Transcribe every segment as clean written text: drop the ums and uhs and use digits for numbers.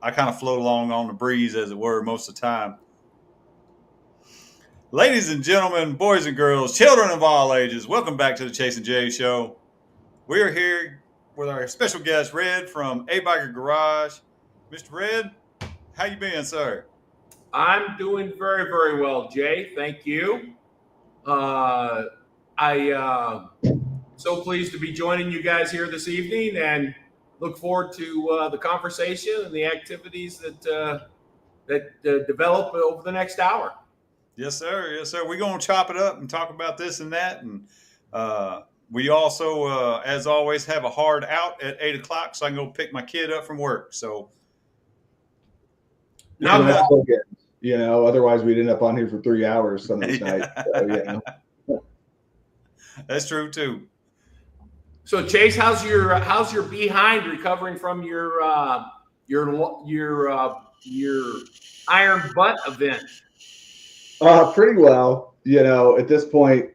I kind of float along on the breeze, as it were, most of the time. Ladies and gentlemen, boys and girls, children of all ages, welcome back to the Chase and Jay Show. We are here with our special guest, Red from A Biker Garage. Mr. Red, how you been, sir? I'm doing very, very well, Jay. Thank you. I so pleased to be joining you guys here this evening, and look forward to the conversation and the activities that develop over the next hour. Yes, sir. Yes, sir. We're going to chop it up and talk about this and that. And we also, as always, have a hard out at 8 o'clock so I can go pick my kid up from work. So, that's so good. Otherwise we'd end up on here for 3 hours some of these nights. So, That's true, too. So, Chase, how's your behind recovering from your iron butt event? Pretty well. At this point,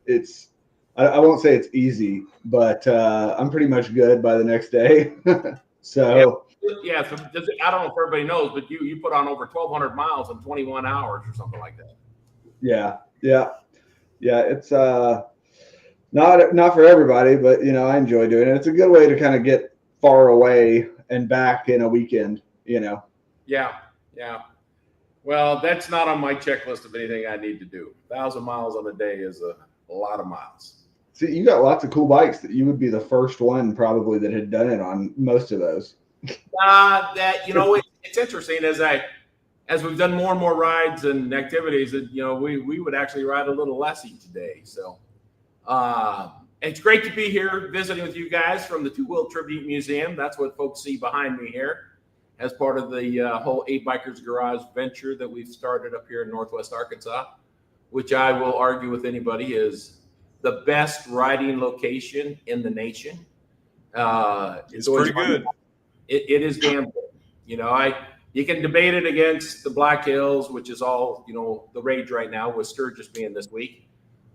it's I won't say it's easy, but I'm pretty much good by the next day. So yeah. So I don't know if everybody knows, but you put on over 1,200 miles in 21 hours or something like that. Yeah. It's not for everybody, but I enjoy doing it. It's a good way to kind of get far away and back in a weekend. Yeah. Well, that's not on my checklist of anything I need to do. 1,000 miles on a day is a lot of miles. See, you got lots of cool bikes that you would be the first one probably that had done it on most of those. It's interesting as we've done more and more rides and activities that we would actually ride a little less each day. So it's great to be here visiting with you guys from the Two Wheel Tribute Museum. That's what folks see behind me here, as part of the whole A Bikers Garage venture that we've started up here in Northwest Arkansas, which I will argue with anybody is the best riding location in the nation. It's pretty good. It is damn good. You can debate it against the Black Hills, which is all, the rage right now with Sturgis being this week.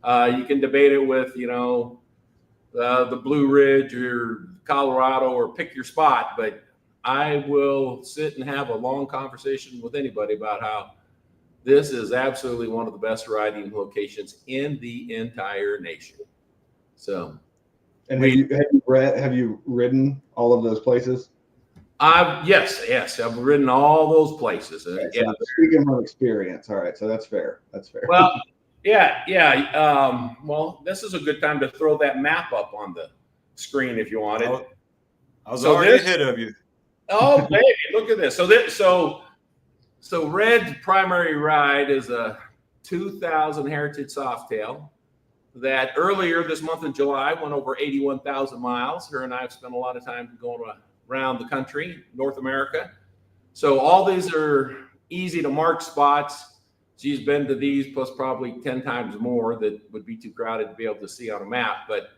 You can debate it with, the Blue Ridge or Colorado, or pick your spot, but I will sit and have a long conversation with anybody about how this is absolutely one of the best riding locations in the entire nation. So, and have you ridden all of those places? Yes, I've ridden all those places. Okay, so speaking from experience, all right, so that's fair. Well, yeah. Well, this is a good time to throw that map up on the screen if you want it. I was already ahead of you. Oh, baby, look at this. So Red's primary ride is a 2000 Heritage Softail that earlier this month in July went over 81,000 miles. Her and I have spent a lot of time going around the country, North America. So all these are easy to mark spots. She's been to these plus probably 10 times more that would be too crowded to be able to see on a map. But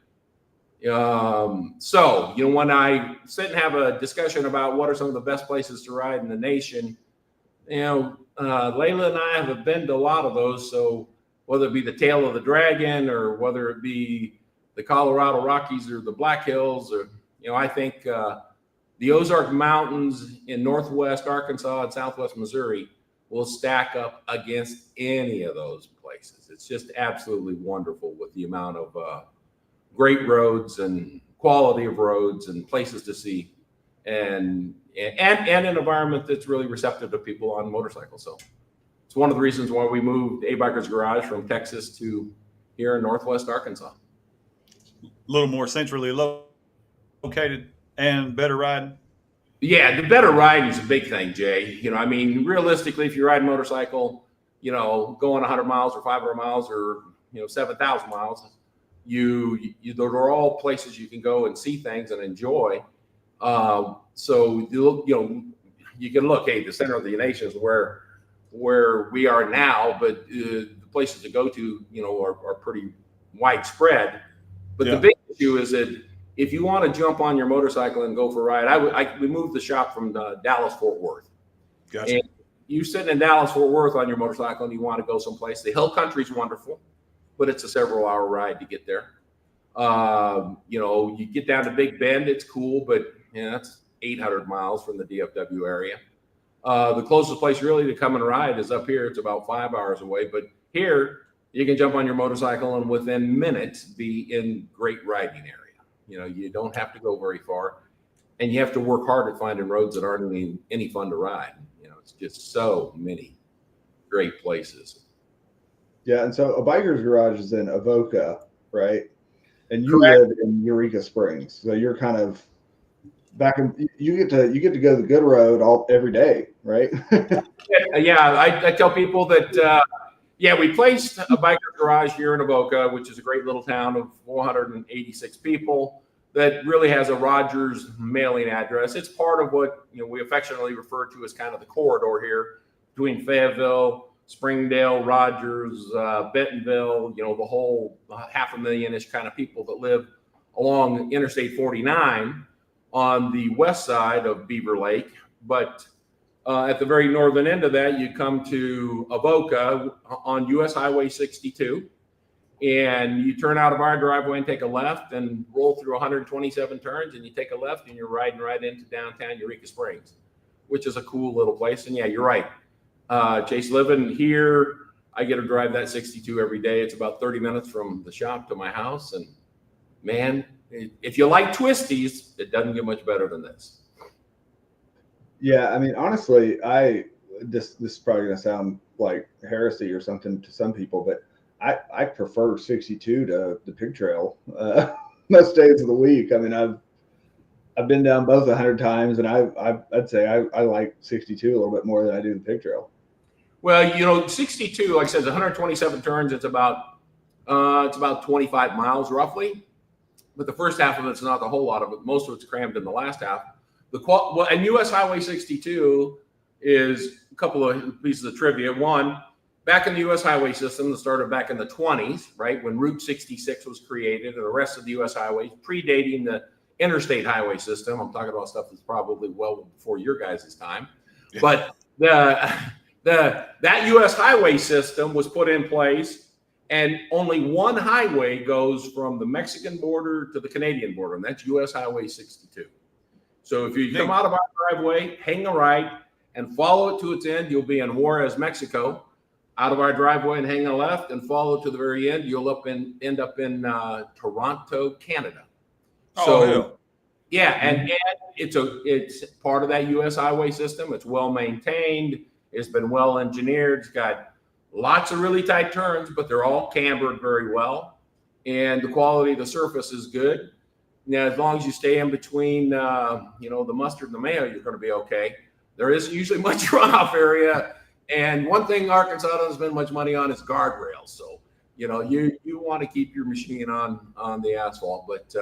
when I sit and have a discussion about what are some of the best places to ride in the nation, Layla and I have been to a lot of those. So whether it be the Tail of the Dragon, or whether it be the Colorado Rockies or the Black Hills, or, I think the Ozark Mountains in Northwest Arkansas and Southwest Missouri will stack up against any of those places. It's just absolutely wonderful with the amount of great roads and quality of roads and places to see, and an environment that's really receptive to people on motorcycles. So it's one of the reasons why we moved A Bikers Garage from Texas to here in Northwest Arkansas. A little more centrally located and better riding. Yeah, the better riding is a big thing, Jay. Realistically, if you ride a motorcycle, going 100 miles or 500 miles or 7,000 miles, there are all places you can go and see things and enjoy. So you can look. Hey, the center of the nation is where we are now, but the places to go to, are pretty widespread. But the big issue is that if you want to jump on your motorcycle and go for a ride, we moved the shop from Dallas Fort Worth. Gotcha. And you sitting in Dallas Fort Worth on your motorcycle and you want to go someplace. The hill country is wonderful, but it's a several-hour ride to get there. You get down to Big Bend, it's cool, but 800 miles from the DFW area. The closest place really to come and ride is up here. It's about 5 hours away, but here you can jump on your motorcycle and within minutes be in great riding area. You know, you don't have to go very far, and you have to work hard at finding roads that aren't any fun to ride. You know, it's just so many great places. Yeah, and so a biker's garage is in Avoca, right? And you Correct. live in Eureka Springs, so you're kind of back in. You get to go the good road every day, right? Yeah, I tell people that. Yeah, we placed a biker garage here in Avoca, which is a great little town of 486 people that really has a Rogers mailing address. It's part of what we affectionately refer to as kind of the corridor here between Fayetteville, Springdale, Rogers, Bentonville. The whole 500,000-ish kind of people that live along Interstate 49 on the west side of Beaver Lake, but at the very northern end of that, you come to Avoca on US Highway 62, and you turn out of our driveway and take a left and roll through 127 turns, and you take a left and you're riding right into downtown Eureka Springs, which is a cool little place. And yeah, you're right. Chase, living here, I get to drive that 62 every day. It's about 30 minutes from the shop to my house. And man, if you like twisties, it doesn't get much better than this. Yeah, I mean, honestly, this is probably going to sound like heresy or something to some people, but I prefer 62 to the Pig Trail most days of the week. I mean, I've been down both 100 times, and I'd say I like 62 a little bit more than I do the Pig Trail. Well, 62, like I said, 127 turns. It's about 25 miles roughly, but the first half of it's not a whole lot of it. Most of it's crammed in the last half. And US Highway 62 is a couple of pieces of trivia. One, back in the US highway system that started back in the 20s, right, when Route 66 was created, and the rest of the US highways, predating the interstate highway system. I'm talking about stuff that's probably well before your guys' time. Yeah. But that US highway system was put in place, and only one highway goes from the Mexican border to the Canadian border, and that's US Highway 62. So if you come out of our driveway, hang a right, and follow it to its end, you'll be in Juarez, Mexico. Out of our driveway and hang a left and follow to the very end, you'll end up in Toronto, Canada. So, yeah, and it's part of that U.S. highway system. It's well maintained. It's been well engineered. It's got lots of really tight turns, but they're all cambered very well, and the quality of the surface is good. Now, as long as you stay in between, the mustard and the mayo, you're going to be okay. There isn't usually much runoff area. And one thing Arkansas doesn't spend much money on is guardrails. So, you want to keep your machine on the asphalt. But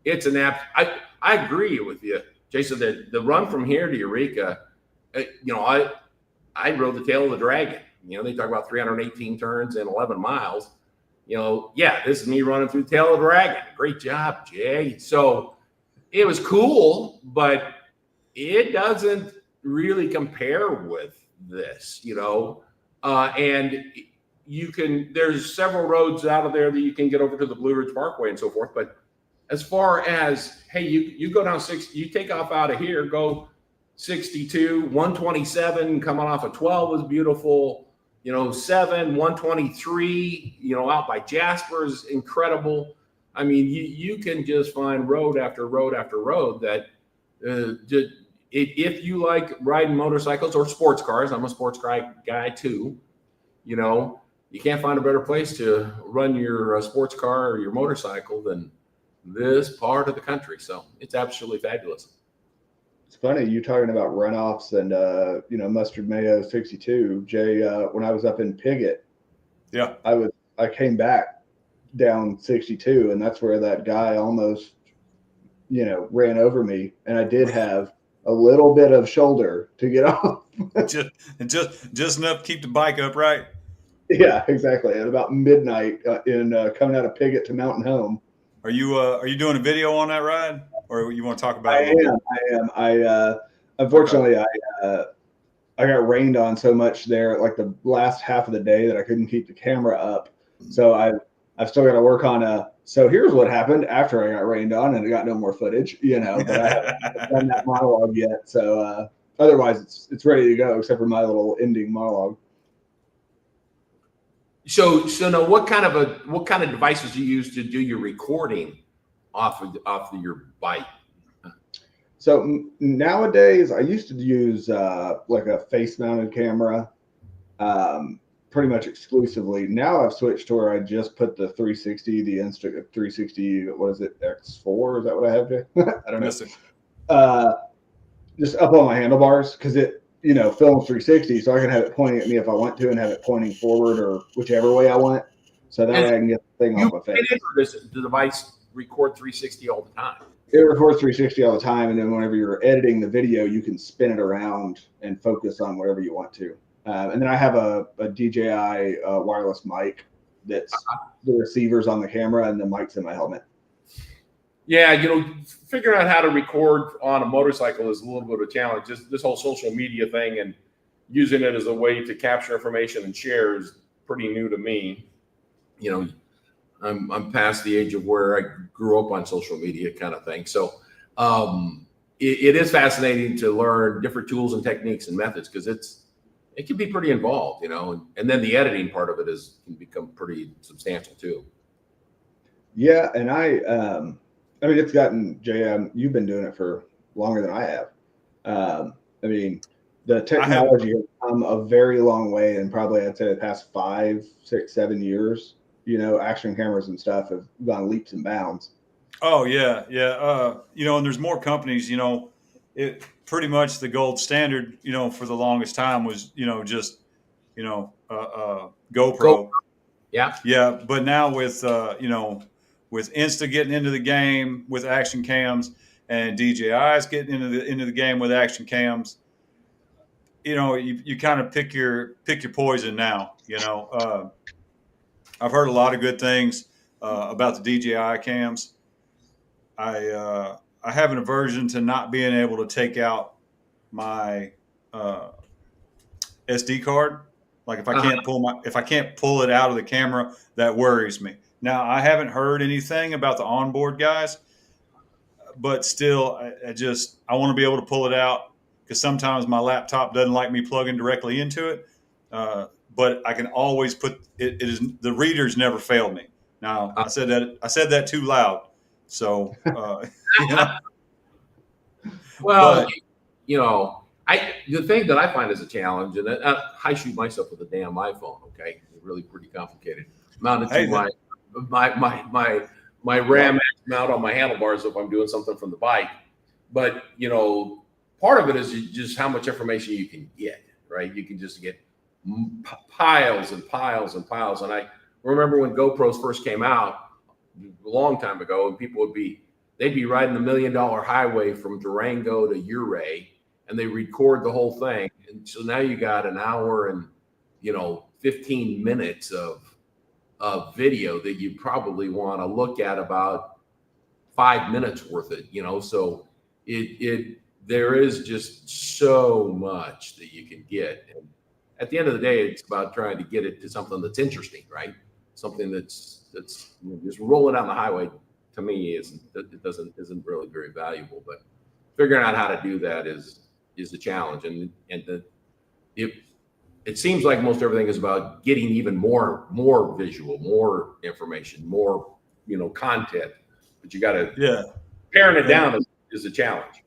it's an app. I agree with you, Jason, that the run from here to Eureka, I rode the tail of the dragon. They talk about 318 turns and 11 miles. This is me running through the tail of the dragon. Great job, Jay. So it was cool, but it doesn't really compare with this, and there's several roads out of there that you can get over to the Blue Ridge Parkway and so forth. But as far as, hey, you go down 60, you take off out of here, go 62, 127 coming off of 12 was beautiful. 7, 123, out by Jasper is incredible. I mean, you can just find road after road after road that if you like riding motorcycles or sports cars, I'm a sports car guy too, you can't find a better place to run your sports car or your motorcycle than this part of the country. So it's absolutely fabulous. It's funny you talking about runoffs and mustard mayo 62. Jay, when I was up in Piggott, yeah, I came back down 62, and that's where that guy almost ran over me, and I did have a little bit of shoulder to get off. just enough to keep the bike upright. Yeah, exactly. At about midnight in coming out of Piggott to Mountain Home. Are you doing a video on that ride, or you want to talk about it? I am. Unfortunately, okay. I got rained on so much there, like the last half of the day, that I couldn't keep the camera up. So I've still got to work on a So here's what happened after I got rained on and I got no more footage, but I haven't done that monologue yet. So otherwise it's ready to go except for my little ending monologue. So now what kind of devices do you use to do your recording off of your bike? So nowadays I used to use like a face mounted camera. Pretty much exclusively. Now I've switched to where I just put the 360, the Insta 360. What is it? X4? Is that what I have? I don't know. Just up on my handlebars because it, films 360, so I can have it pointing at me if I want to, and have it pointing forward or whichever way I want. So that way I can get the thing off my face. Does the device record 360 all the time? It records 360 all the time, and then whenever you're editing the video, you can spin it around and focus on wherever you want to. And then I have a DJI wireless mic that's the receivers on the camera and the mic's in my helmet. Yeah, figuring out how to record on a motorcycle is a little bit of a challenge. Just this whole social media thing and using it as a way to capture information and share is pretty new to me. I'm past the age of where I grew up on social media kind of thing. So it is fascinating to learn different tools and techniques and methods because it can be pretty involved, and then the editing part of it can become pretty substantial too. Yeah, and I mean, it's gotten, JM, you've been doing it for longer than I have. I mean, the technology has come a very long way, and probably I'd say the past 5, 6, 7 years, action cameras and stuff have gone leaps and bounds. Oh yeah. And there's more companies, it pretty much the gold standard, for the longest time was, just, GoPro. Yeah. Yeah. But now with, with Insta getting into the game with action cams and DJI's getting into the game with action cams, you kind of pick your poison now, I've heard a lot of good things about the DJI cams. I have an aversion to not being able to take out my SD card. Like if I can't pull it out of the camera, that worries me. Now I haven't heard anything about the onboard guys, but still, I want to be able to pull it out because sometimes my laptop doesn't like me plugging directly into it. But I can always put it. It is the readers never failed me. Now I said that too loud. So, well, the thing that I find is a challenge, and I shoot myself with a damn iPhone. Okay, it's really pretty complicated. Mounted to my Ram X mount on my handlebars if I'm doing something from the bike. But part of it is just how much information you can get. Right, you can just get piles and piles and piles. And I remember when GoPros first came out a long time ago, and people they'd be riding the $1 Million Highway from Durango to Ouray, and they record the whole thing. And so now you got an hour and 15 minutes of video that you probably want to look at about 5 minutes worth it. So there is just so much that you can get. And at the end of the day, it's about trying to get it to something that's interesting, right? Something that's just rolling down the highway. To me, isn't really very valuable. But figuring out how to do that is the challenge. And it seems like most everything is about getting even more visual, more information, more content. But you got to paring it down is a challenge.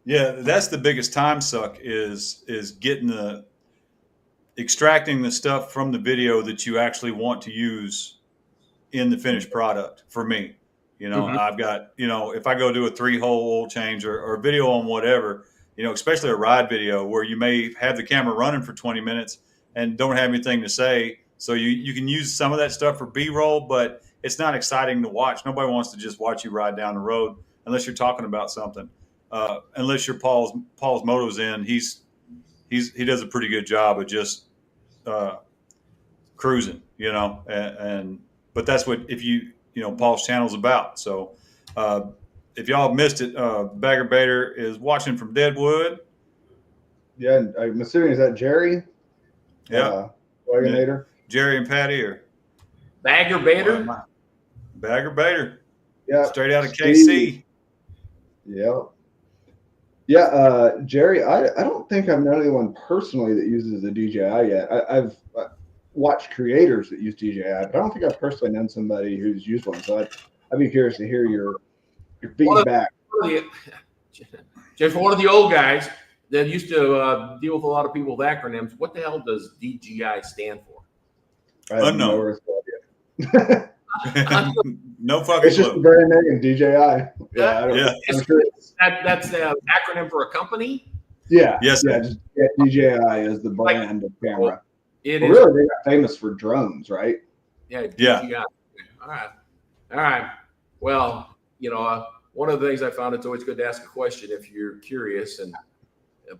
Yeah, that's the biggest time suck is getting extracting the stuff from the video that you actually want to use in the finished product. For me, I've got, if I go do a 3-hole oil change or a video on whatever, especially a ride video where you may have the camera running for 20 minutes and don't have anything to say. So you can use some of that stuff for B-roll, but it's not exciting to watch. Nobody wants to just watch you ride down the road unless you're talking about something. Unless you're Paul's Motos in, he does a pretty good job of just cruising, but that's what Paul's channel's about. So if y'all missed it, Bagger Bader is watching from Deadwood. Yeah, I'm assuming is that Jerry? Yeah, Wagonator. Jerry and Patty or Bagger Bader. Bagger Bader, Yeah. straight out of Steve. KC. Yeah. Yeah, Jerry, I don't think I've known anyone personally that uses the DJI yet. I've watched creators that use DJI, but I don't think I've personally known somebody who's used one. So I'd be curious to hear your feedback. Just one of the old guys that used to deal with a lot of people with acronyms. What the hell does DJI stand for? I have Unknown. no response yet. No fucking It's just a clue. brand name, DJI. Yeah, I don't Yeah. I'm sure That's an acronym for a company. yeah, Yes, yeah, sir. just DJI is the brand of camera. It Well, is. really, they got famous for drones, right? Yeah. Yeah. DJI. All right. All right. Well, one of the things I found, it's always good to ask a question if you're curious, and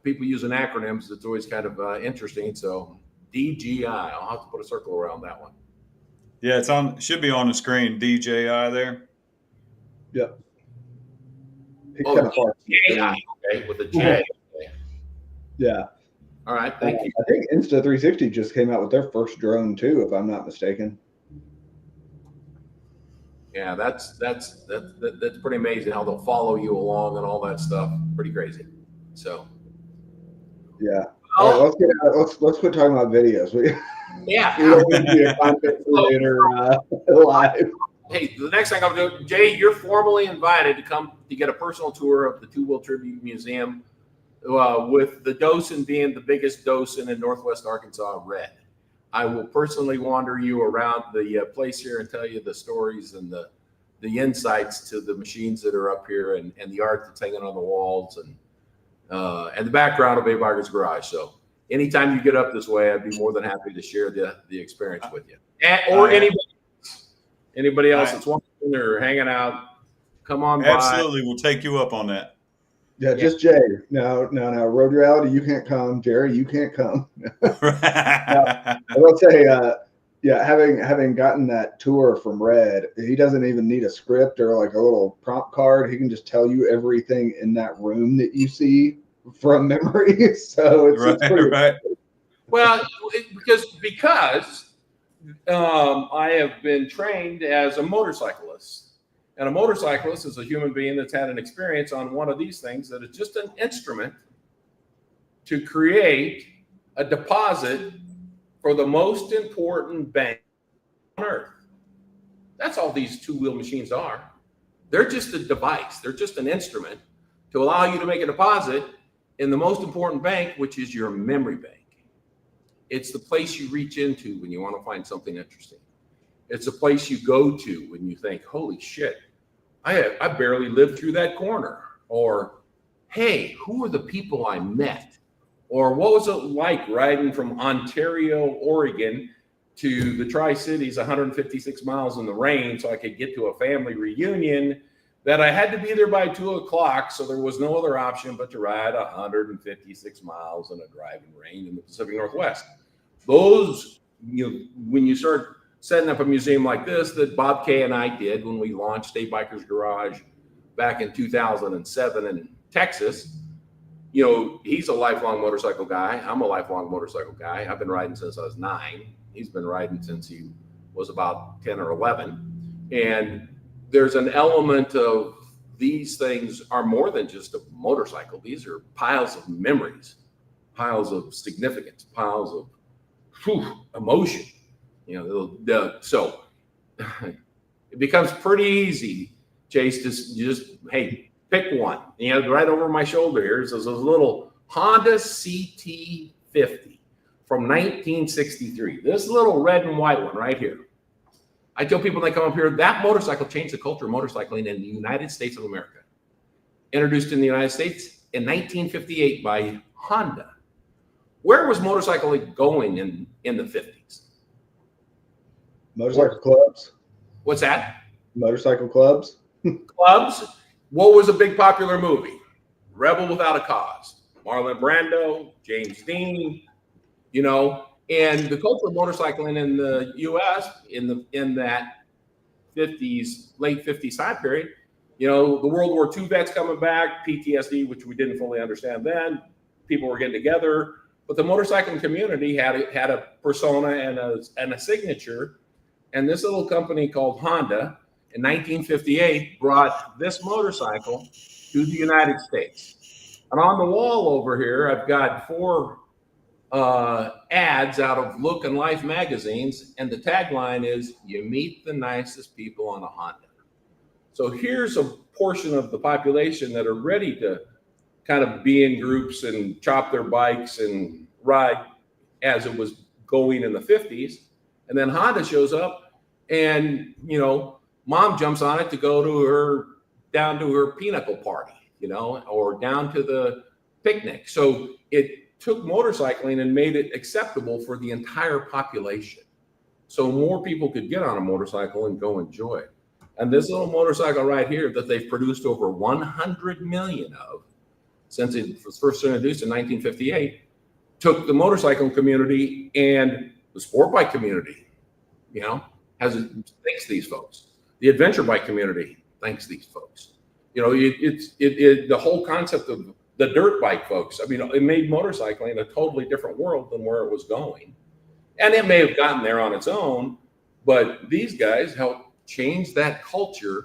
people using acronyms, it's always kind of interesting. So DJI, I'll have to put a circle around that one. Yeah, should be on the screen. DJI there. Yep. It's Oh, kind of hard. DJI, okay, with a J. Okay. Yeah. All right. Thank you. I think Insta360 just came out with their first drone too, if I'm not mistaken. Yeah, that's pretty amazing how they'll follow you along and all that stuff. Pretty crazy. So. Yeah. All right, let's quit talking about videos. We Yeah. don't need to be a content creator live. Hey, the next thing I'm going to do, Jay, you're formally invited to come to get a personal tour of the Two Wheel Tribute Museum, with the docent being the biggest docent in Northwest Arkansas, Red. I will personally wander you around the place here and tell you the stories and the insights to the machines that are up here and the art that's hanging on the walls and the background of Abe Biker's Garage. So anytime you get up this way, I'd be more than happy to share the experience with you. Or anybody else that's watching or hanging out, come on by. Absolutely, we'll take you up on that. Yeah, just Jay. No. Road Reality, you can't come. Jerry, you can't come. I will say, having gotten that tour from Red, he doesn't even need a script or like a little prompt card. He can just tell you everything in that room that you see from memory. So it's pretty right. Well, because I have been trained as a motorcyclist. And a motorcyclist is a human being that's had an experience on one of these things that is just an instrument to create a deposit for the most important bank on earth. That's all these two-wheel machines are. They're just a device. They're just an instrument to allow you to make a deposit in the most important bank, which is your memory bank. It's the place you reach into when you want to find something interesting. It's a place you go to when you think, holy shit, I barely lived through that corner. Or, hey, who are the people I met? Or what was it like riding from Ontario, Oregon to the Tri-Cities 156 miles in the rain so I could get to a family reunion that I had to be there by 2:00. So there was no other option but to ride 156 miles in a driving rain in the Pacific Northwest. Those, when you start setting up a museum like this that Bob Kay and I did when we launched Abe Biker's Garage back in 2007 in Texas, he's a lifelong motorcycle guy. I'm a lifelong motorcycle guy. I've been riding since I was 9. He's been riding since he was about 10 or 11. And there's an element of these things are more than just a motorcycle. These are piles of memories, piles of significance, piles of emotion. So it becomes pretty easy, Chase, to just, hey, pick one. Right over my shoulder here is this little Honda CT50 from 1963. This little red and white one right here. I tell people when they come up here, that motorcycle changed the culture of motorcycling in the United States of America. Introduced in the United States in 1958 by Honda. Where was motorcycling going in the 50s? Motorcycle clubs. What's that? Motorcycle clubs. Clubs. What was a big popular movie? Rebel Without a Cause. Marlon Brando, James Dean, and the culture of motorcycling in the U.S. in that 50s, late 50s time period, the World War II vets coming back, PTSD, which we didn't fully understand then. People were getting together, but the motorcycling community had a persona and a signature. And this little company called Honda in 1958 brought this motorcycle to the United States. And on the wall over here, I've got 4 ads out of Look and Life magazines, and the tagline is, "You meet the nicest people on a Honda." So here's a portion of the population that are ready to kind of be in groups and chop their bikes and ride as it was going in the 50s. And then Honda shows up and, mom jumps on it to go down to her pinochle party, or down to the picnic. So it took motorcycling and made it acceptable for the entire population. So more people could get on a motorcycle and go enjoy it. And this little motorcycle right here that they've produced over 100 million of since it was first introduced in 1958, took the motorcycle community and the sport bike community, thanks these folks. The adventure bike community thanks these folks. The whole concept of the dirt bike folks. I mean, it made motorcycling a totally different world than where it was going. And it may have gotten there on its own, but these guys helped change that culture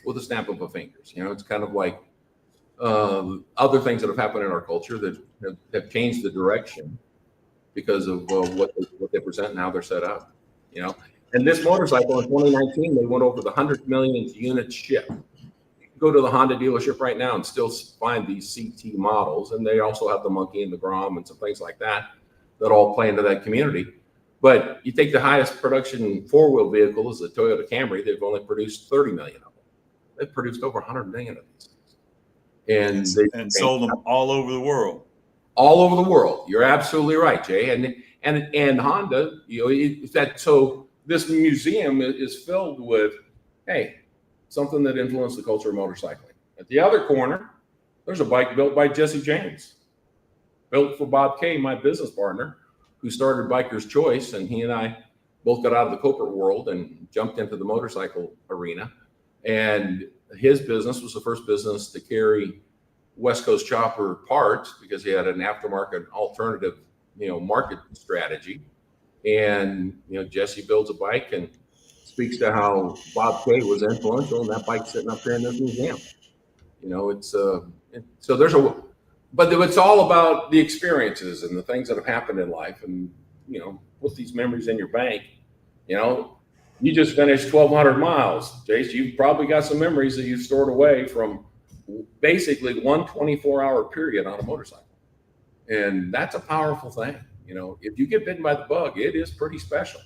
with a snap of a fingers. It's kind of like other things that have happened in our culture that have changed the direction because of what they present and how they're set up. And this motorcycle in 2019, they went over the 100 millionth unit shipped. You can go to the Honda dealership right now and still find these CT models, and they also have the Monkey and the Grom and some things like that all play into that community. But you take the highest production 4-wheel vehicle is the Toyota Camry. They've only produced 30 million of them. They've produced over 100 million of these things. And sold them all over the world. All over the world. You're absolutely right, Jay. And Honda, so this museum is filled with, something that influenced the culture of motorcycling. At the other corner, there's a bike built by Jesse James, built for Bob Kay, my business partner, who started Biker's Choice, and he and I both got out of the corporate world and jumped into the motorcycle arena. And his business was the first business to carry West Coast Chopper parts because he had an aftermarket alternative, market strategy. And, Jesse builds a bike and speaks to how Bob Kay was influential, and that bike's sitting up there in this museum. But it's all about the experiences and the things that have happened in life, and put these memories in your bank. You just finished 1,200 miles, Jace. You've probably got some memories that you've stored away from basically one 24-hour period on a motorcycle, and that's a powerful thing. If you get bitten by the bug, it is pretty special.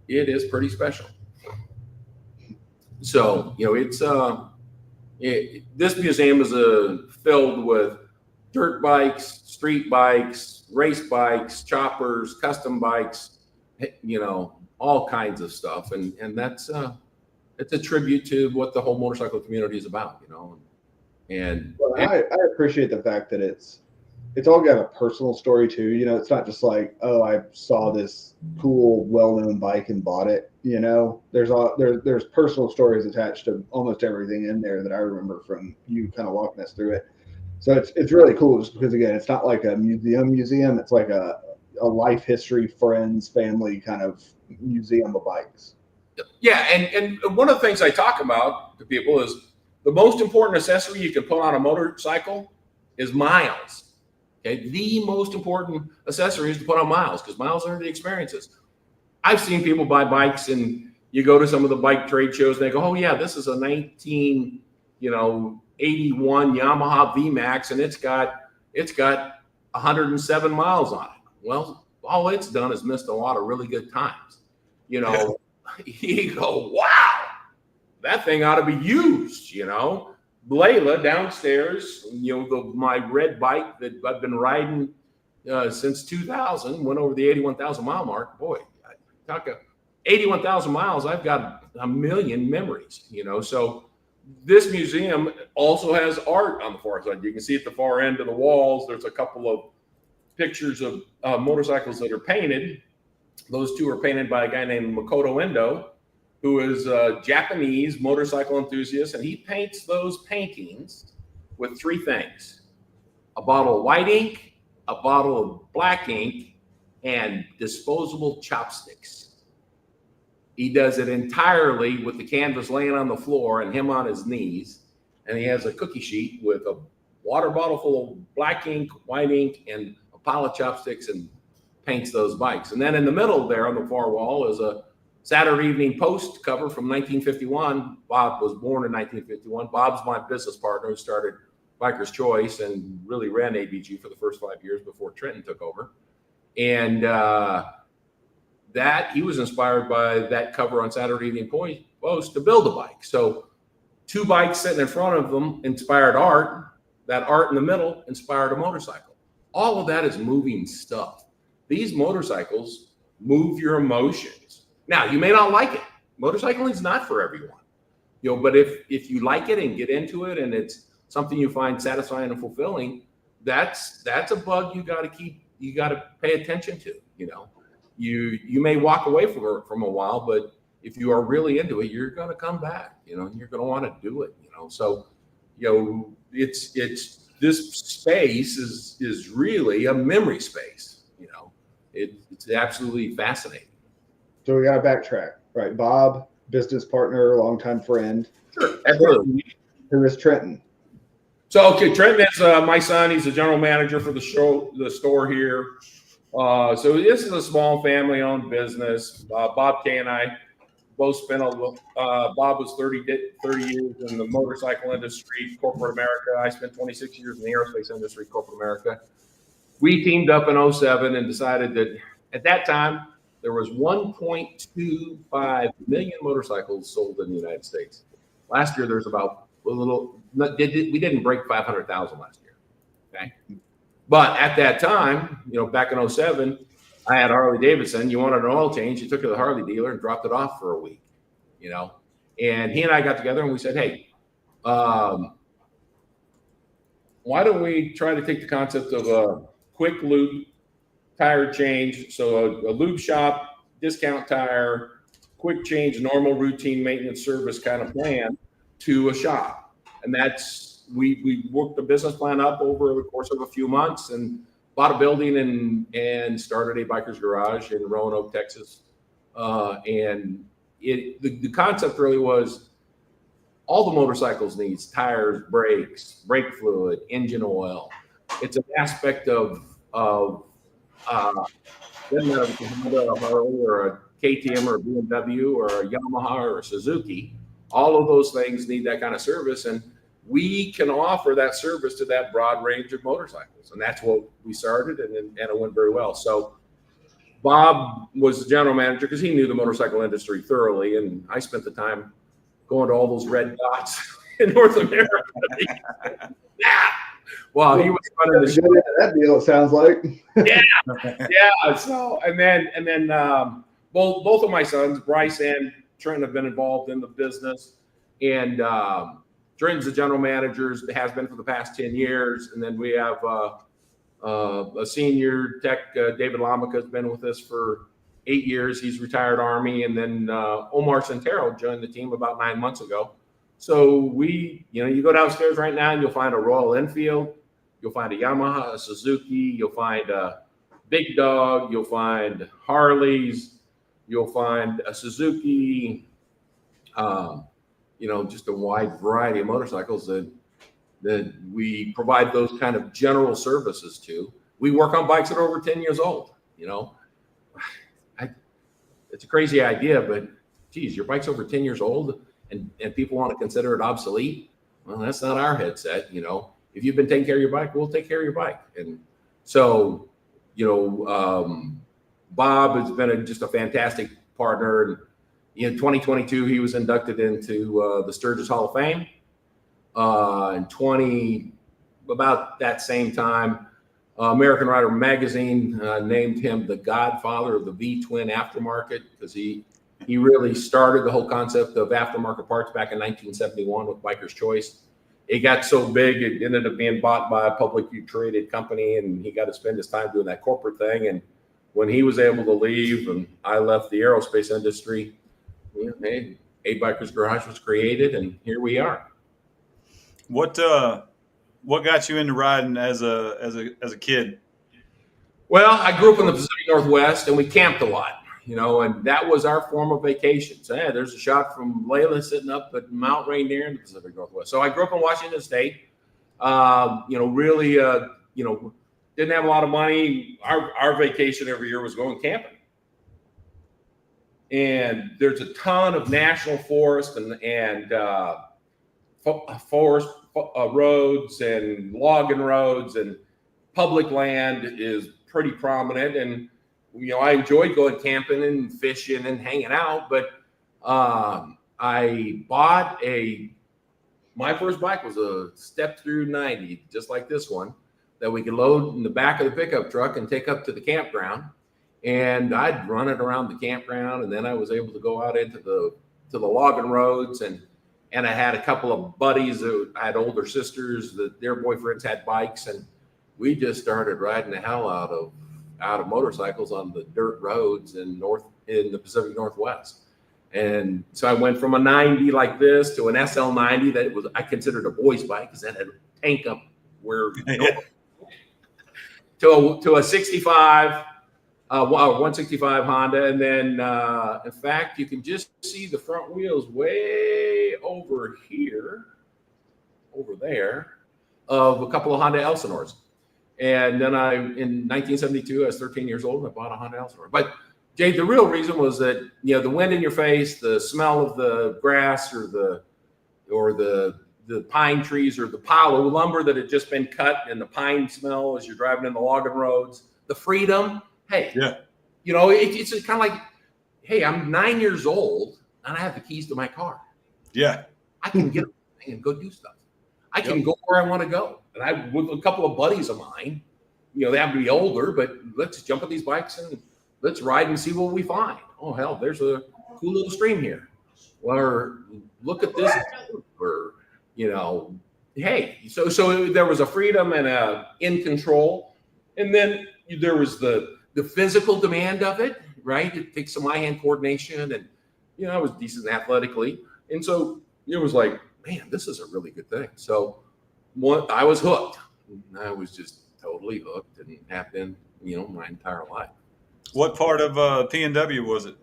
It is pretty special. So this museum is filled with dirt bikes, street bikes, race bikes, choppers, custom bikes, all kinds of stuff. And that's it's a tribute to what the whole motorcycle community is about, And I appreciate the fact that it's all got a personal story too. It's not just like, oh, I saw this cool, well-known bike and bought it. There's personal stories attached to almost everything in there that I remember from you kind of walking us through it. So it's really cool just because, again, it's not like a museum. It's like a life history, friends, family kind of museum of bikes. Yeah, and one of the things I talk about to people is the most important accessory you can put on a motorcycle is miles. Okay, the most important accessory is to put on miles, because miles are the experiences. I've seen people buy bikes, and you go to some of the bike trade shows, and they go, "Oh yeah, this is a 1981 Yamaha VMAX, and it's got 107 miles on it." Well, all it's done is missed a lot of really good times. You go, "Wow, that thing ought to be used." Layla downstairs, my red bike that I've been riding since 2000, went over the 81,000 mile mark. Boy, talk 81,000 miles. I've got a million memories, So this museum also has art on the far side. You can see at the far end of the walls, there's a couple of pictures of motorcycles that are painted. Those two are painted by a guy named Makoto Endo, who is a Japanese motorcycle enthusiast, and he paints those paintings with 3 things: a bottle of white ink, a bottle of black ink, and disposable chopsticks. He does it entirely with the canvas laying on the floor and him on his knees. And he has a cookie sheet with a water bottle full of black ink, white ink, and a pile of chopsticks, and paints those bikes. And then in the middle there on the far wall is a Saturday Evening Post cover from 1951. Bob was born in 1951. Bob's my business partner who started Biker's Choice and really ran ABG for the first 5 years before Trenton took over. And that he was inspired by that cover on Saturday Evening Post to build a bike. So 2 bikes sitting in front of them inspired art. That art in the middle inspired a motorcycle. All of that is moving stuff. These motorcycles move your emotions. Now, you may not like it. Motorcycling is not for everyone, but if you like it and get into it and it's something you find satisfying and fulfilling, that's a bug you got to keep. You got to pay attention to. You may walk away from a while, but if you are really into it, you're going to come back. And you're going to want to do it. So it's this space is really a memory space. It's absolutely fascinating. So we got to backtrack, right? Bob, business partner, longtime friend. Sure, absolutely. Who is Trenton? So, okay, Trenton is my son. He's the general manager for the store here. So this is a small family-owned business. Bob Kay and I both spent Bob was 30 years in the motorcycle industry, corporate America. I spent 26 years in the aerospace industry, corporate America. We teamed up in 2007 and decided that at that time, there was 1.25 million motorcycles sold in the United States. Last year, there's about we didn't break 500,000 last year. Okay. But at that time, back in 2007, I had Harley Davidson. You wanted an oil change, you took it to the Harley dealer and dropped it off for a week, and he and I got together and we said, hey, why don't we try to take the concept of a quick lube tire change, so a lube shop, discount tire, quick change, normal routine maintenance service kind of plan to a shop. And that's, we worked the business plan up over the course of a few months and bought a building and started a Biker's Garage in Roanoke, Texas. And the concept really was all the motorcycles needs tires, brakes, brake fluid, engine oil. It's an aspect of doesn't matter if it's a Honda, a Harley, or a KTM, or a BMW, or a Yamaha, or a Suzuki. All of those things need that kind of service, and we can offer that service to that broad range of motorcycles. And that's what we started, and it went very well. So Bob was the general manager because he knew the motorcycle industry thoroughly, and I spent the time going to all those red dots in North America. Well, he was running the show. That deal, it sounds like. Yeah. So and then both of my sons, Bryce and Trent, have been involved in the business, and Trenton's the general manager, has been for the past 10 years, and then we have a senior tech, David Lamica, has been with us for 8 years. He's retired Army, and then Omar Centero joined the team about 9 months ago. So you go downstairs right now and you'll find a Royal Enfield, you'll find a Yamaha, a Suzuki, you'll find a Big Dog, you'll find Harleys, you'll find a Suzuki, just a wide variety of motorcycles that we provide those kind of general services to. We work on bikes that are over 10 years old. It's a crazy idea, but geez, your bike's over 10 years old and people want to consider it obsolete. Well, that's not our headset. If you've been taking care of your bike, we'll take care of your bike. And so, Bob has been just a fantastic partner. And in 2022, he was inducted into the Sturgis Hall of Fame. About that same time, American Rider Magazine named him the godfather of the V-twin aftermarket, because he really started the whole concept of aftermarket parts back in 1971 with Biker's Choice. It got so big, it ended up being bought by a publicly traded company, and he got to spend his time doing that corporate thing. And when he was able to leave and I left the aerospace industry, A Biker's Garage was created, and here we are. What got you into riding as a kid? Well, I grew up in the Pacific Northwest, and we camped a lot. and that was our form of vacation. So yeah, there's a shot from Layla sitting up at Mount Rainier in the Pacific Northwest. So I grew up in Washington State. Really, didn't have a lot of money. Our vacation every year was going camping. And there's a ton of national forest and forest roads and logging roads, and public land is pretty prominent. And I enjoyed going camping and fishing and hanging out. But I bought my first bike was a Step Through 90, just like this one, that we could load in the back of the pickup truck and take up to the campground. And I'd run it around the campground, and then I was able to go out into the logging roads, and I had a couple of buddies that I had older sisters that their boyfriends had bikes, and we just started riding the hell out of motorcycles on the dirt roads in the Pacific Northwest. And so I went from a 90 like this to an SL90 that I considered a boy's bike because that had a tank up where to a 65. 165 Honda, and then in fact you can just see the front wheels way over there of a couple of Honda Elsinores. And then in 1972, I was 13 years old, and I bought a Honda Elsinore. But Jay, the real reason was that the wind in your face, the smell of the grass or the pine trees or the pile of lumber that had just been cut, and the pine smell as you're driving in the logging roads, the freedom. Hey, yeah, it's kind of like, hey, I'm 9 years old and I have the keys to my car. Yeah, I can get and go do stuff. I can go where I want to go. And I, with a couple of buddies of mine, they happen to be older, but let's jump on these bikes and let's ride and see what we find. Oh, hell, there's a cool little stream here. Or look at this. Or, hey, so there was a freedom and a in control. And then there was the physical demand of it, right? It takes some eye-hand coordination, and I was decent athletically, and so it was like, man, this is a really good thing. So I was hooked. I was just totally hooked, and have been, my entire life. What part of PNW was it?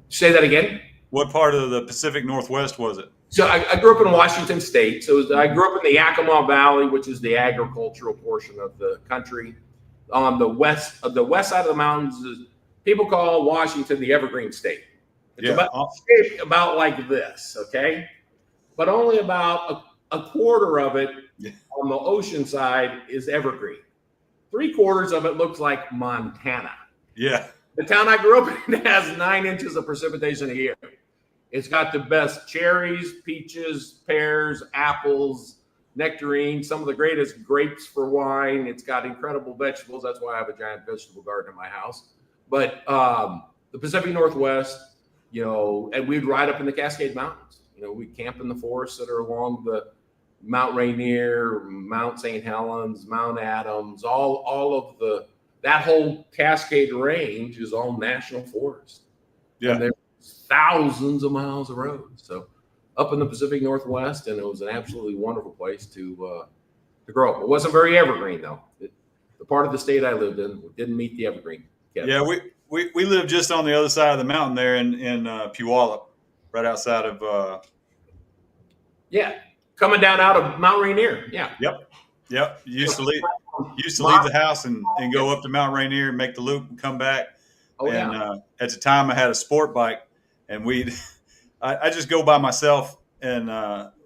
Say that again. What part of the Pacific Northwest was it? So I grew up in Washington State. So I grew up in the Yakima Valley, which is the agricultural portion of the country. On the west side of the mountains, people call Washington the Evergreen State. It's about like this, okay? But only about a quarter of it on the ocean side is evergreen. 3/4 of it looks like Montana. Yeah. The town I grew up in has 9 inches of precipitation a year. It's got the best cherries, peaches, pears, apples, nectarines, some of the greatest grapes for wine. It's got incredible vegetables. That's why I have a giant vegetable garden in my house. But the Pacific Northwest, and we'd ride up in the Cascade Mountains. We'd camp in the forests that are along the Mount Rainier, Mount St. Helens, Mount Adams, all of that whole Cascade range is all national forest. Yeah. And there's thousands of miles of road. So up in the Pacific Northwest, and it was an absolutely wonderful place to grow up. It wasn't very evergreen, though. The part of the state I lived in didn't meet the evergreen category. Yeah, we live just on the other side of the mountain there in Puyallup, right outside of. Coming down out of Mount Rainier. Yeah. Yep. Used to leave the house and go up to Mount Rainier and make the loop and come back. At the time, I had a sport bike, and I just go by myself, and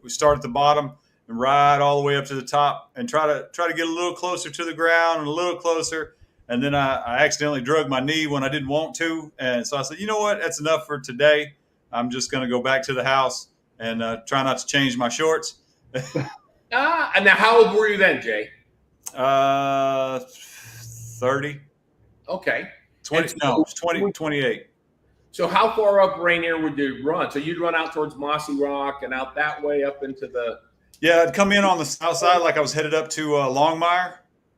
we start at the bottom and ride all the way up to the top and try to get a little closer to the ground and a little closer. And then I accidentally drug my knee when I didn't want to. And so I said, you know what? That's enough for today. I'm just going to go back to the house and try not to change my shorts. And now how old were you then, Jay? 30. Okay. 28. So how far up Rainier would you run? So you'd run out towards Mossy Rock and out that way up into the... Yeah, I'd come in on the south side like I was headed up to Longmire.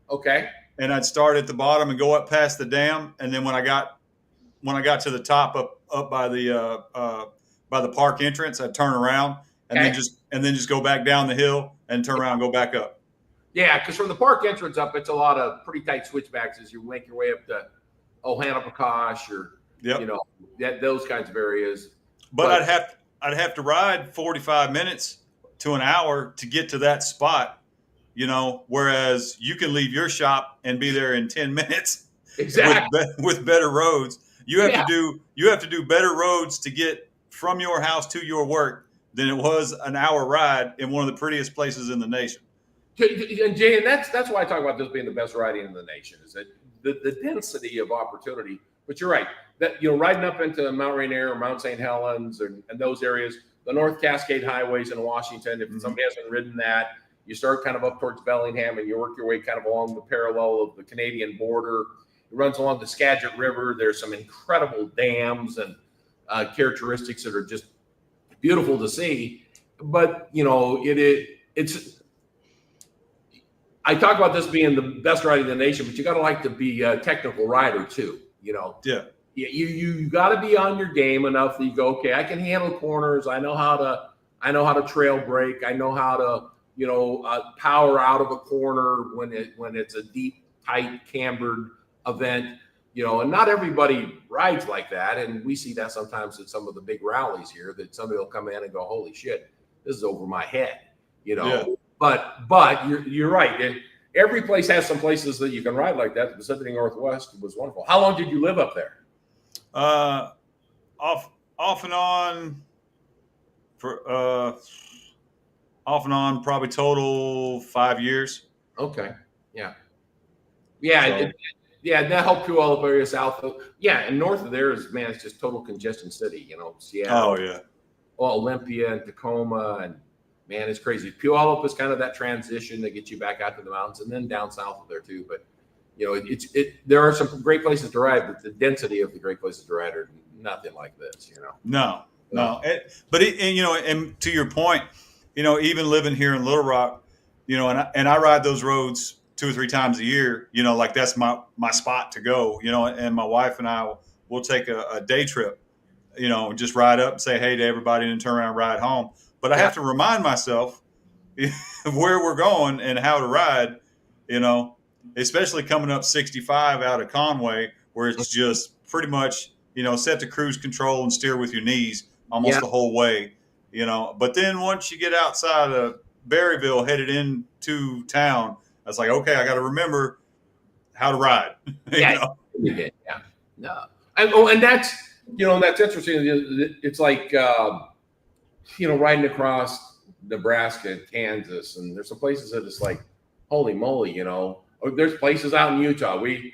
Okay. And I'd start at the bottom and go up past the dam. And then when I got to the top up by the park entrance, I'd turn around and then just go back down the hill and turn around and go back up. Yeah, because from the park entrance up, it's a lot of pretty tight switchbacks as you make your way up to Ohanapecosh or Yep. You know, those kinds of areas. But I'd have to ride 45 minutes to an hour to get to that spot, you know, whereas you can leave your shop and be there in 10 minutes Exactly. with better roads. You have Yeah. to do better roads to get from your house to your work than it was an hour ride in one of the prettiest places in the nation. And Jay, and that's why I talk about this being the best riding in the nation, is that the density of opportunity. But you're right, that, you know, riding up into Mount Rainier or Mount St. Helens and those areas, the North Cascade highways in Washington, if somebody hasn't ridden that, you start kind of up towards Bellingham and you work your way kind of along the parallel of the Canadian border. It runs along the Skagit River. There's some incredible dams and characteristics that are just beautiful to see. But, you know, it's I talk about this being the best riding in the nation, but you got to like to be a technical rider too. You know, Yeah. You got to be on your game enough that you go, okay, I can handle corners. I know how to trail brake. I know how to, you know, power out of a corner when it's a deep, tight, cambered event. You know, and not everybody rides like that, and we see that sometimes at some of the big rallies here, that somebody will come in and go, holy shit, this is over my head. You know. Yeah. But you're right. And every place has some places that you can ride like that. The Pacific Northwest was wonderful. How long did you live up there? Off and on probably total 5 years. Okay. Yeah. Yeah. So- Yeah. That helped Puyallup area south. Yeah. And north of there is, man, it's just total congestion city, you know, Seattle, Oh yeah. Olympia and Tacoma, and man, it's crazy. Puyallup is kind of that transition that gets you back out to the mountains, and then down south of there too. But you know, there are some great places to ride, but the density of the great places to ride are nothing like this. You know. No. And you know, and to your point, you know, even living here in Little Rock, you know, and I ride those roads 2 or 3 times a year. You know, like that's my spot to go. You know, and my wife and I will take a day trip. You know, just ride up and say hey to everybody, and then turn around and ride home. But I have to remind myself where we're going and how to ride, you know, especially coming up 65 out of Conway, where it's just pretty much, you know, set to cruise control and steer with your knees almost the whole way, you know. But then once you get outside of Berryville, headed into town, I was like, okay, I got to remember how to ride. You did. Yeah. No. And that's, you know, that's interesting. It's like, you know, riding across Nebraska and Kansas, and there's some places that it's like, holy moly, you know. There's places out in Utah. We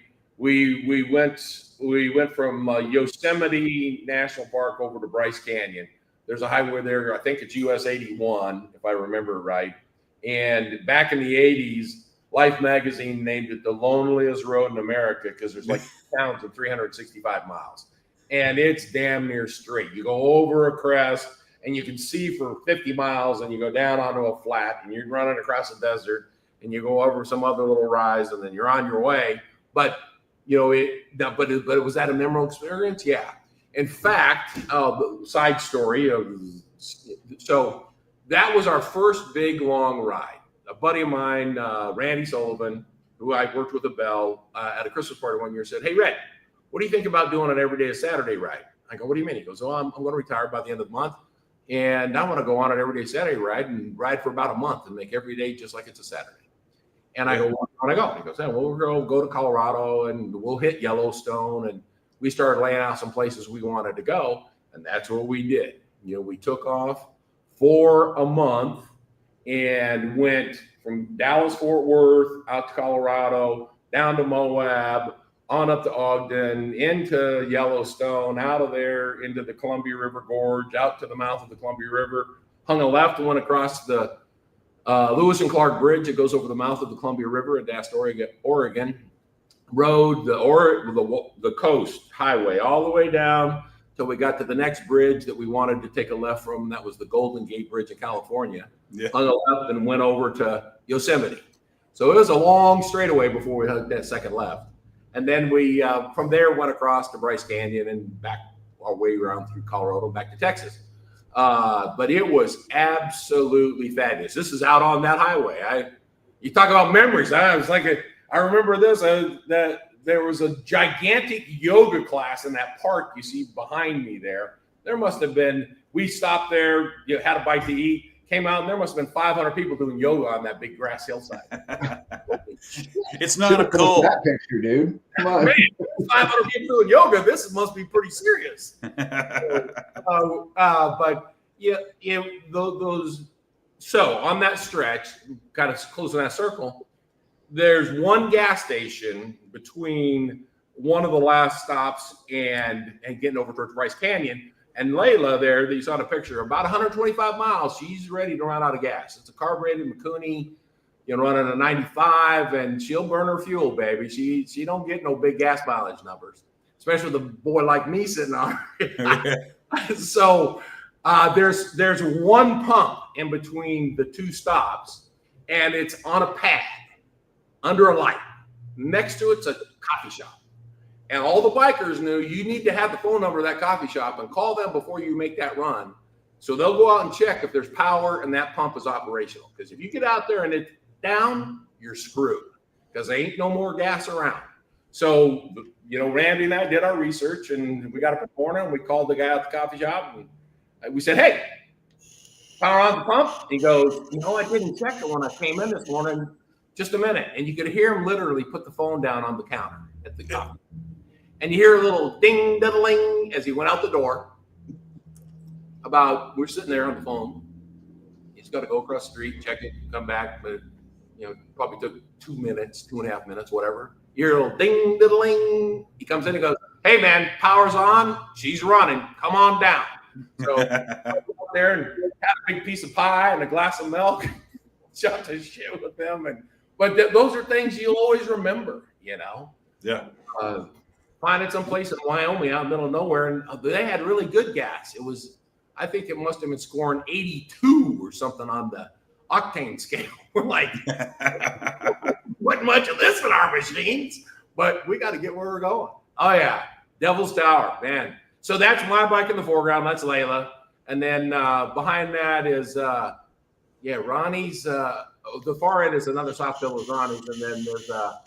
went from Yosemite National Park over to Bryce Canyon. There's a highway there. I think it's US 81, if I remember right. And back in the 80s, Life magazine named it the loneliest road in America because there's like towns of 365 miles, and it's damn near straight. You go over a crest, and you can see for 50 miles, and you go down onto a flat, and you're running across a desert, and you go over some other little rise, and then you're on your way. But you know, but it was that a memorable experience? Yeah. In fact, side story of so that was our first big long ride. A buddy of mine, Randy Sullivan, who I worked with at Bell at a Christmas party one year, said, "Hey, Red, what do you think about doing an everyday Saturday ride?" I go, "What do you mean?" He goes, "Oh, I'm going to retire by the end of the month, and I want to go on an everyday Saturday ride and ride for about a month and make every day just like it's a Saturday." And I go, "Where do you want to go?" And he goes, "Yeah, well, we'll go to Colorado and we'll hit Yellowstone." And we started laying out some places we wanted to go, and that's what we did. You know, we took off for a month and went from Dallas, Fort Worth, out to Colorado, down to Moab, on up to Ogden, into Yellowstone, out of there into the Columbia River Gorge, out to the mouth of the Columbia River, hung a left and went across the Lewis and Clark Bridge that goes over the mouth of the Columbia River at Dast, Oregon, rode the coast highway all the way down till we got to the next bridge that we wanted to take a left from. That was the Golden Gate Bridge in California. Yeah. Hung a left and went over to Yosemite. So it was a long straightaway before we had that second left. And then we, from there, went across to Bryce Canyon and back our way around through Colorado, back to Texas. But it was absolutely fabulous. This is out on that highway. You talk about memories. I was like, I remember this, that there was a gigantic yoga class in that park you see behind me there. There must have been, we stopped there, you had a bite to eat, came out, and there must have been 500 people doing yoga on that big grass hillside. It's not a Should've put cult. that picture, dude. Come on. Man, 500 people doing yoga, this must be pretty serious. But yeah, those. So on that stretch, kind of closing that circle, there's one gas station between one of the last stops and getting over towards Bryce Canyon. And Layla there, that you saw in the picture, about 125 miles, she's ready to run out of gas. It's a carbureted Mikuni, running a 95, and she'll burn her fuel, baby. She don't get no big gas mileage numbers, especially with a boy like me sitting on her. So there's one pump in between the two stops, and it's on a pad under a light. Next to it's a coffee shop. And all the bikers knew you need to have the phone number of that coffee shop and call them before you make that run. So they'll go out and check if there's power and that pump is operational. Because if you get out there and it's down, you're screwed because there ain't no more gas around. So, Randy and I did our research, and we got up in the morning and we called the guy at the coffee shop and we said, hey, power on the pump? He goes, I didn't check it when I came in this morning. Just a minute. And you could hear him literally put the phone down on the counter at the coffee. And you hear a little ding, diddling as he went out the door. We're sitting there on the phone. He's got to go across the street, check it, come back. But, probably took 2 minutes, 2.5 minutes, whatever. You hear a little ding, diddling. He comes in and goes, hey, man, power's on. She's running. Come on down. So I went up there and had a big piece of pie and a glass of milk. Shot the shit with them. But those are things you'll always remember, Yeah. Finding someplace in Wyoming out in the middle of nowhere, and they had really good gas. I think it must have been scoring 82 or something on the octane scale. We're like, wasn't much of this in our machines, but we got to get where we're going. Oh yeah, Devil's Tower, man. So that's my bike in the foreground. That's Layla, and then behind that is Ronnie's. The far end is another soft bill with Ronnie's, and then there's a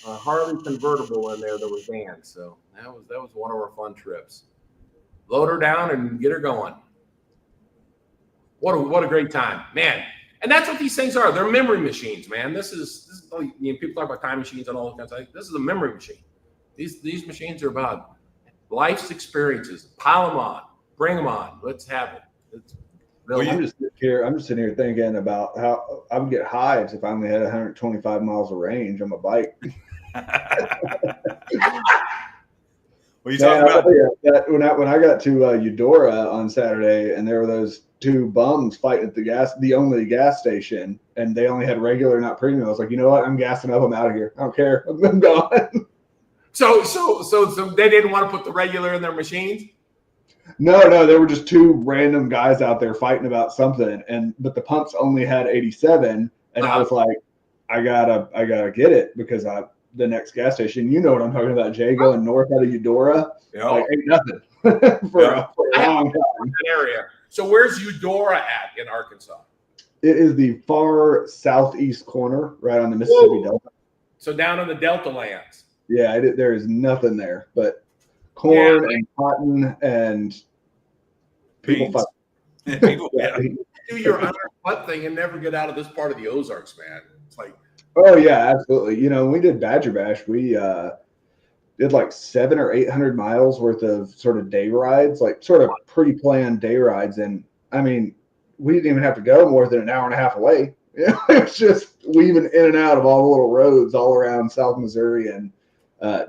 Harley convertible in there that was banned. So that was one of our fun trips. Load her down and get her going. What a great time, man. And that's what these things are. They're memory machines, man. This is people talk about time machines and all that kind of stuff. This is a memory machine. These machines are about life's experiences. Pile them on, bring them on. Let's have it. I'm just sitting here thinking about how I would get hives if I only had 125 miles of range on my bike. What are you talking about? When I got to Eudora on Saturday, and there were those two bums fighting at the only gas station, and they only had regular, not premium. I was like, you know what? I'm gassing up. I'm out of here. I don't care. I'm gone. So they didn't want to put the regular in their machines? No, there were just two random guys out there fighting about something, but the pumps only had 87, and I was like, I gotta get it because the next gas station, you know what I'm talking about, Jay, going north out of Eudora, like ain't nothing for a long time. Area. So where's Eudora at in Arkansas? It is the far southeast corner, right on the Mississippi Delta. So down in the Delta lands. Yeah, there is nothing there but corn and cotton and people fight. People, Do your butt thing and never get out of this part of the Ozarks, man. It's like, oh yeah, absolutely. When we did Badger Bash, we did like 700 or 800 miles worth of sort of day rides, like sort of pre-planned day rides, and I mean, we didn't even have to go more than an hour and a half away. It's just weaving in and out of all the little roads all around South Missouri and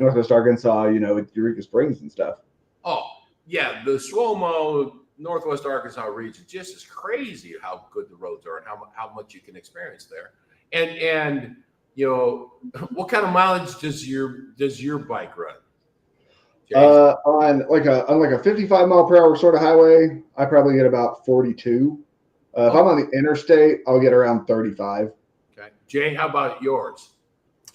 Northwest Arkansas, with Eureka Springs and stuff. Oh, yeah. The SWOMO, Northwest Arkansas region, just is crazy how good the roads are and how much you can experience there. And what kind of mileage does your bike run? On like a 55 mile per hour sort of highway, I probably get about 42. If I'm on the interstate, I'll get around 35. Okay. Jay, how about yours?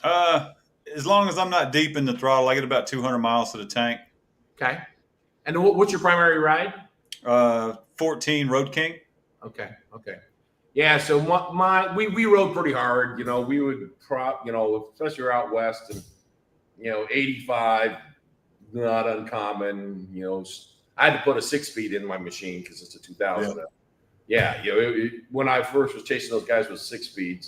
As long as I'm not deep in the throttle, I get about 200 miles to the tank. Okay. And what's your primary ride? 14 Road King. Okay. Yeah. So we rode pretty hard. We would especially out west, and 85, not uncommon. I had to put a 6-speed in my machine because it's a 2000. Yeah, when I first was chasing those guys with 6 speeds,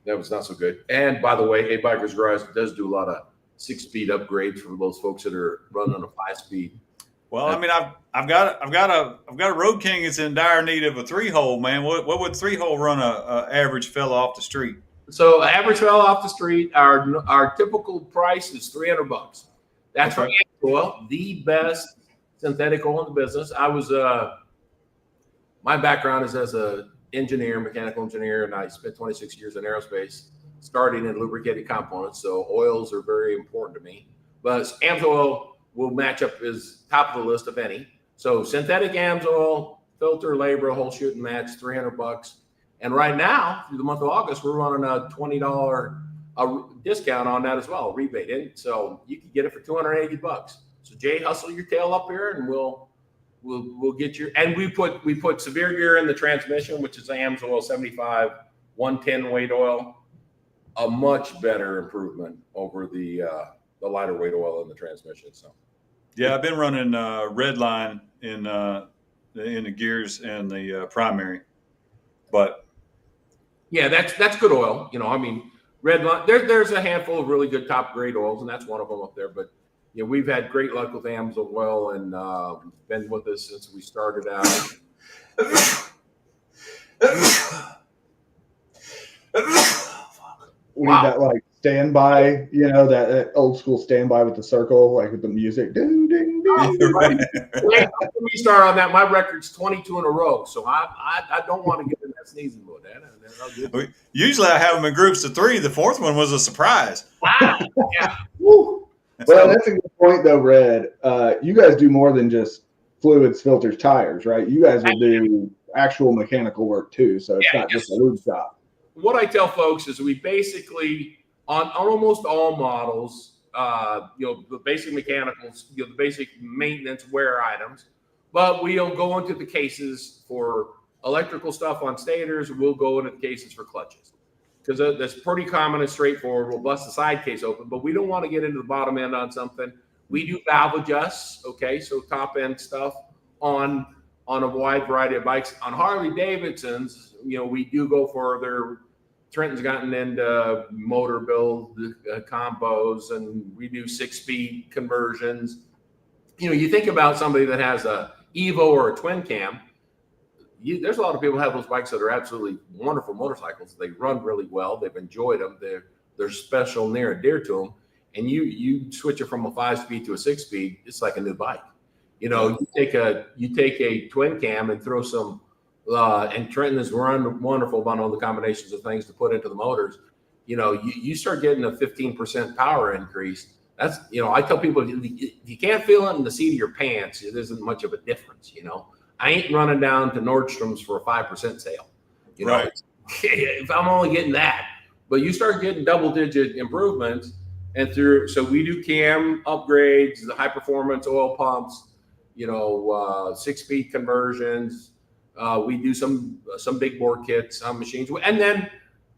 that was not so good. And by the way, A Bikers Garage does do a lot of 6-speed upgrades for those folks that are running a 5-speed. Well, I mean, I've got a Road King that's in dire need of a 3-hole, man. What would 3-hole run a average fella off the street? So average fella off the street, our typical price is $300. That's for oil, the best synthetic oil in the business. I was my background is as a mechanical engineer, and I spent 26 years in aerospace, starting in lubricated components. So oils are very important to me. But AMSOIL will match up as top of the list of any. So synthetic AMSOIL, filter, labor, whole shoot and match, $300. And right now, through the month of August, we're running a $20 discount on that as well, rebate. And so you can get it for $280. So Jay, hustle your tail up here, and we'll get your. And we put severe gear in the transmission, which is AMSOIL 75 110 weight oil, a much better improvement over the lighter weight oil in the transmission. So yeah, I've been running Redline in the gears and the primary, but yeah, that's good oil. I mean, Redline. There's a handful of really good top grade oils, and that's one of them up there. But we've had great luck with AMSOIL, and been with us since we started out. We need that like standby, that old school standby with the circle, like with the music. Ding, ding, ding. Right. Let me start on that. My record's 22 in a row, so I don't want to get in that sneezing mode. Usually I have them in groups of 3. The 4th one was a surprise. Wow. Yeah. Woo. Well, that's a good point, though, Red. You guys do more than just fluids, filters, tires, right? You guys will do actual mechanical work too, so it's not just a lube shop. What I tell folks is we basically, on almost all models, the basic mechanicals, the basic maintenance wear items, but we'll go into the cases for electrical stuff on stators. We'll go into the cases for clutches, because that's pretty common and straightforward. We'll bust the side case open, but we don't want to get into the bottom end on something. We do valve adjusts, okay, so top end stuff on a wide variety of bikes. On Harley Davidsons, we do go further. Trenton's gotten into motor build combos, and we do 6-speed conversions. You think about somebody that has a Evo or a twin cam. There's a lot of people who have those bikes that are absolutely wonderful motorcycles. They run really well. They've enjoyed them. They're special, near and dear to them. And you switch it from a 5-speed to a 6-speed, it's like a new bike. You take a twin cam and throw some. And Trenton has run wonderful about all the combinations of things to put into the motors. You start getting a 15% power increase. That's, I tell people, if you can't feel it in the seat of your pants, it isn't much of a difference. I ain't running down to Nordstrom's for a 5% sale. Right. If I'm only getting that, but you start getting double-digit improvements, so we do cam upgrades, the high performance oil pumps, 6-speed conversions. We do some big bore kits on machines, and then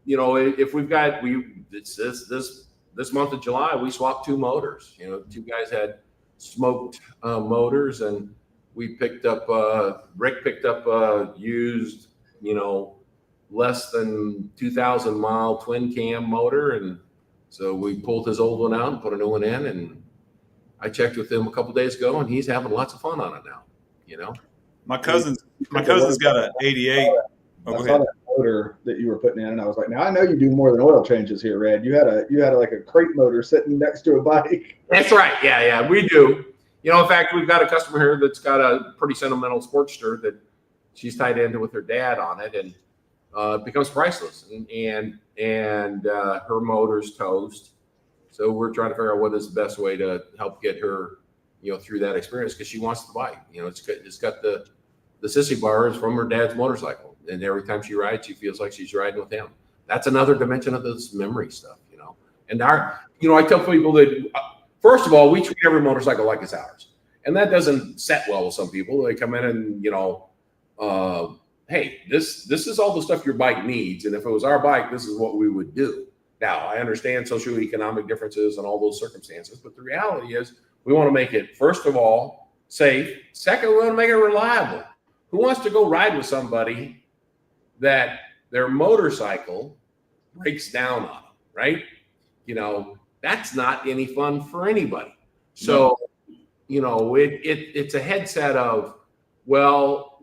if we've got this month of July, we swapped 2 motors. 2 guys had smoked motors, and we picked up Rick picked up a used less than 2,000 mile twin cam motor, and so we pulled his old one out and put a new one in, and I checked with him a couple days ago, and he's having lots of fun on it now. My cousin's got an 88. I saw that motor that you were putting in, and I was like, now I know you do more than oil changes here, Red. You had like a crate motor sitting next to a bike. That's right. Yeah, we do. In fact, we've got a customer here that's got a pretty sentimental Sportster that she's tied into with her dad on it, and it becomes priceless. And her motor's toast. So we're trying to figure out what is the best way to help get her, through that experience, because she wants the bike. It's got the sissy bars from her dad's motorcycle, and every time she rides, she feels like she's riding with him. That's another dimension of this memory stuff, And I tell people that first of all, we treat every motorcycle like it's ours, and that doesn't set well with some people. They come in and hey, this is all the stuff your bike needs, and if it was our bike, this is what we would do. Now, I understand socioeconomic differences and all those circumstances, but the reality is we want to make it, first of all, safe. Second, we want to make it reliable. Who wants to go ride with somebody that their motorcycle breaks down on them, right? That's not any fun for anybody. So, it's a headset of, well,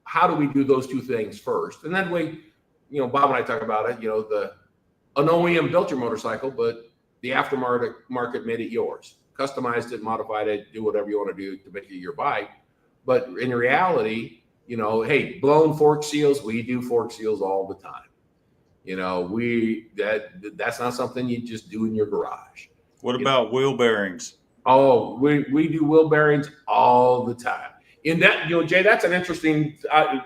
how do we do those two things first? And then Bob and I talk about it, an OEM built your motorcycle, but the aftermarket made it yours, customized it, modified it, do whatever you want to do to make it your bike. But in reality, hey, blown fork seals, we do fork seals all the time. That's not something you just do in your garage. What about wheel bearings? Oh, we do wheel bearings all the time. In that, Jay, that's an interesting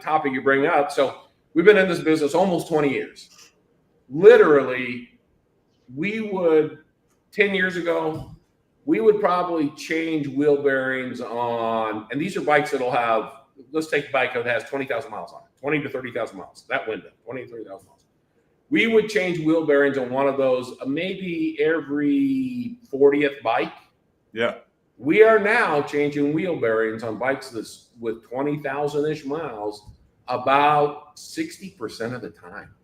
topic you bring up. So we've been in this business almost 20 years. Literally, 10 years ago, we would probably change wheel bearings on, and these are bikes that'll have, let's take a bike that has 20,000 miles on it, 20 to 30,000 miles, that window, 20 to 30,000 miles. We would change wheel bearings on one of those maybe every 40th bike. Yeah. We are now changing wheel bearings on bikes with 20,000-ish miles about 60% of the time.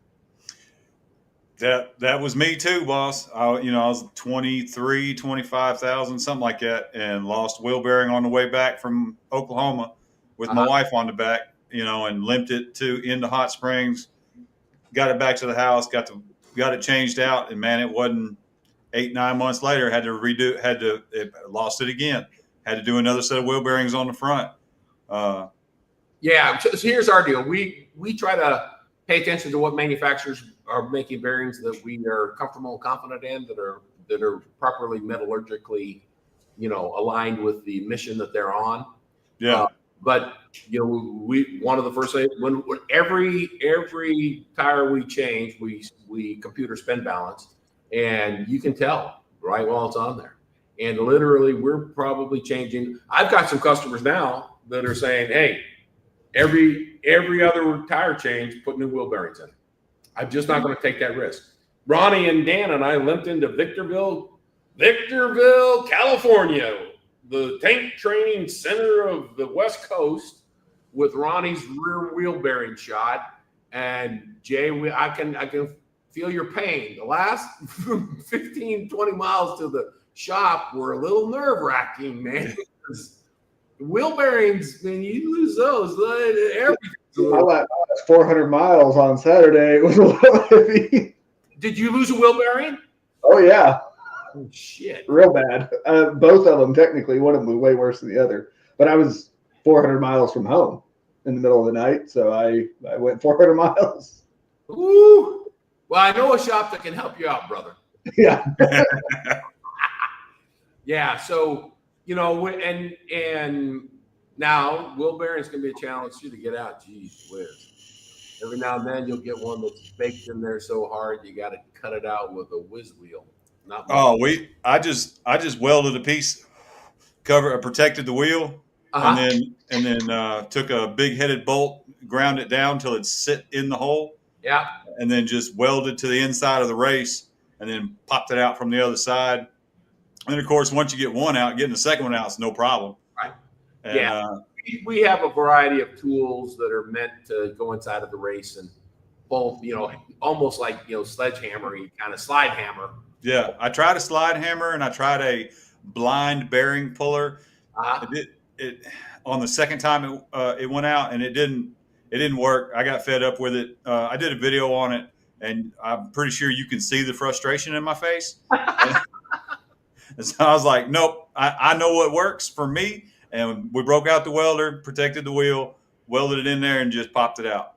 That was me too, boss. I was 23, 25,000, something like that, and lost wheel bearing on the way back from Oklahoma with my wife on the back, and limped it into Hot Springs, got it back to the house, got it changed out, and man, it wasn't 8-9 months later, lost it again. Had to do another set of wheel bearings on the front. Yeah. So here's our deal. We try to pay attention to what manufacturers are making bearings that we are comfortable and confident in, that are properly metallurgically, aligned with the mission that they're on. Yeah. But one of the first things, when every tire we change, we computer spin balance. And you can tell right while it's on there. And literally, we're probably changing. I've got some customers now that are saying, hey, every other tire change, put new wheel bearings in it. I'm just not going to take that risk. Ronnie and Dan and I limped into Victorville, California, the tank training center of the West Coast, with Ronnie's rear wheel bearing shot. And Jay, I can feel your pain. The last 15, 20 miles to the shop were a little nerve-wracking, man. Wheel bearings, man, you lose those. I went 400 miles on Saturday. It was a little heavy. Did you lose a wheel bearing? Oh, yeah. Oh, shit. Real bad. Both of them, technically. One of them was way worse than the other. But I was 400 miles from home in the middle of the night, so I went 400 miles. Ooh. Well, I know a shop that can help you out, brother. Yeah. Yeah. So, and now wheel bearings can be a challenge too to get out. Geez whiz. Every now and then you'll get one that's baked in there so hard you got to cut it out with a whiz wheel. I just welded a piece, protected the wheel, and then took a big headed bolt, ground it down till it sit in the hole. Yeah. And then just welded to the inside of the race, and then popped it out from the other side. And of course, once you get one out, getting the second one out is no problem. Right. And, yeah. We have a variety of tools that are meant to go inside of the race and pull, almost like, sledgehammer-y kind of slide hammer. Yeah. I tried a slide hammer and I tried a blind bearing puller. It on the second time it went out, and it didn't work. I got fed up with it. I did a video on it, and I'm pretty sure you can see the frustration in my face. And so I was like, nope, I know what works for me. And we broke out the welder, protected the wheel, welded it in there, and just popped it out.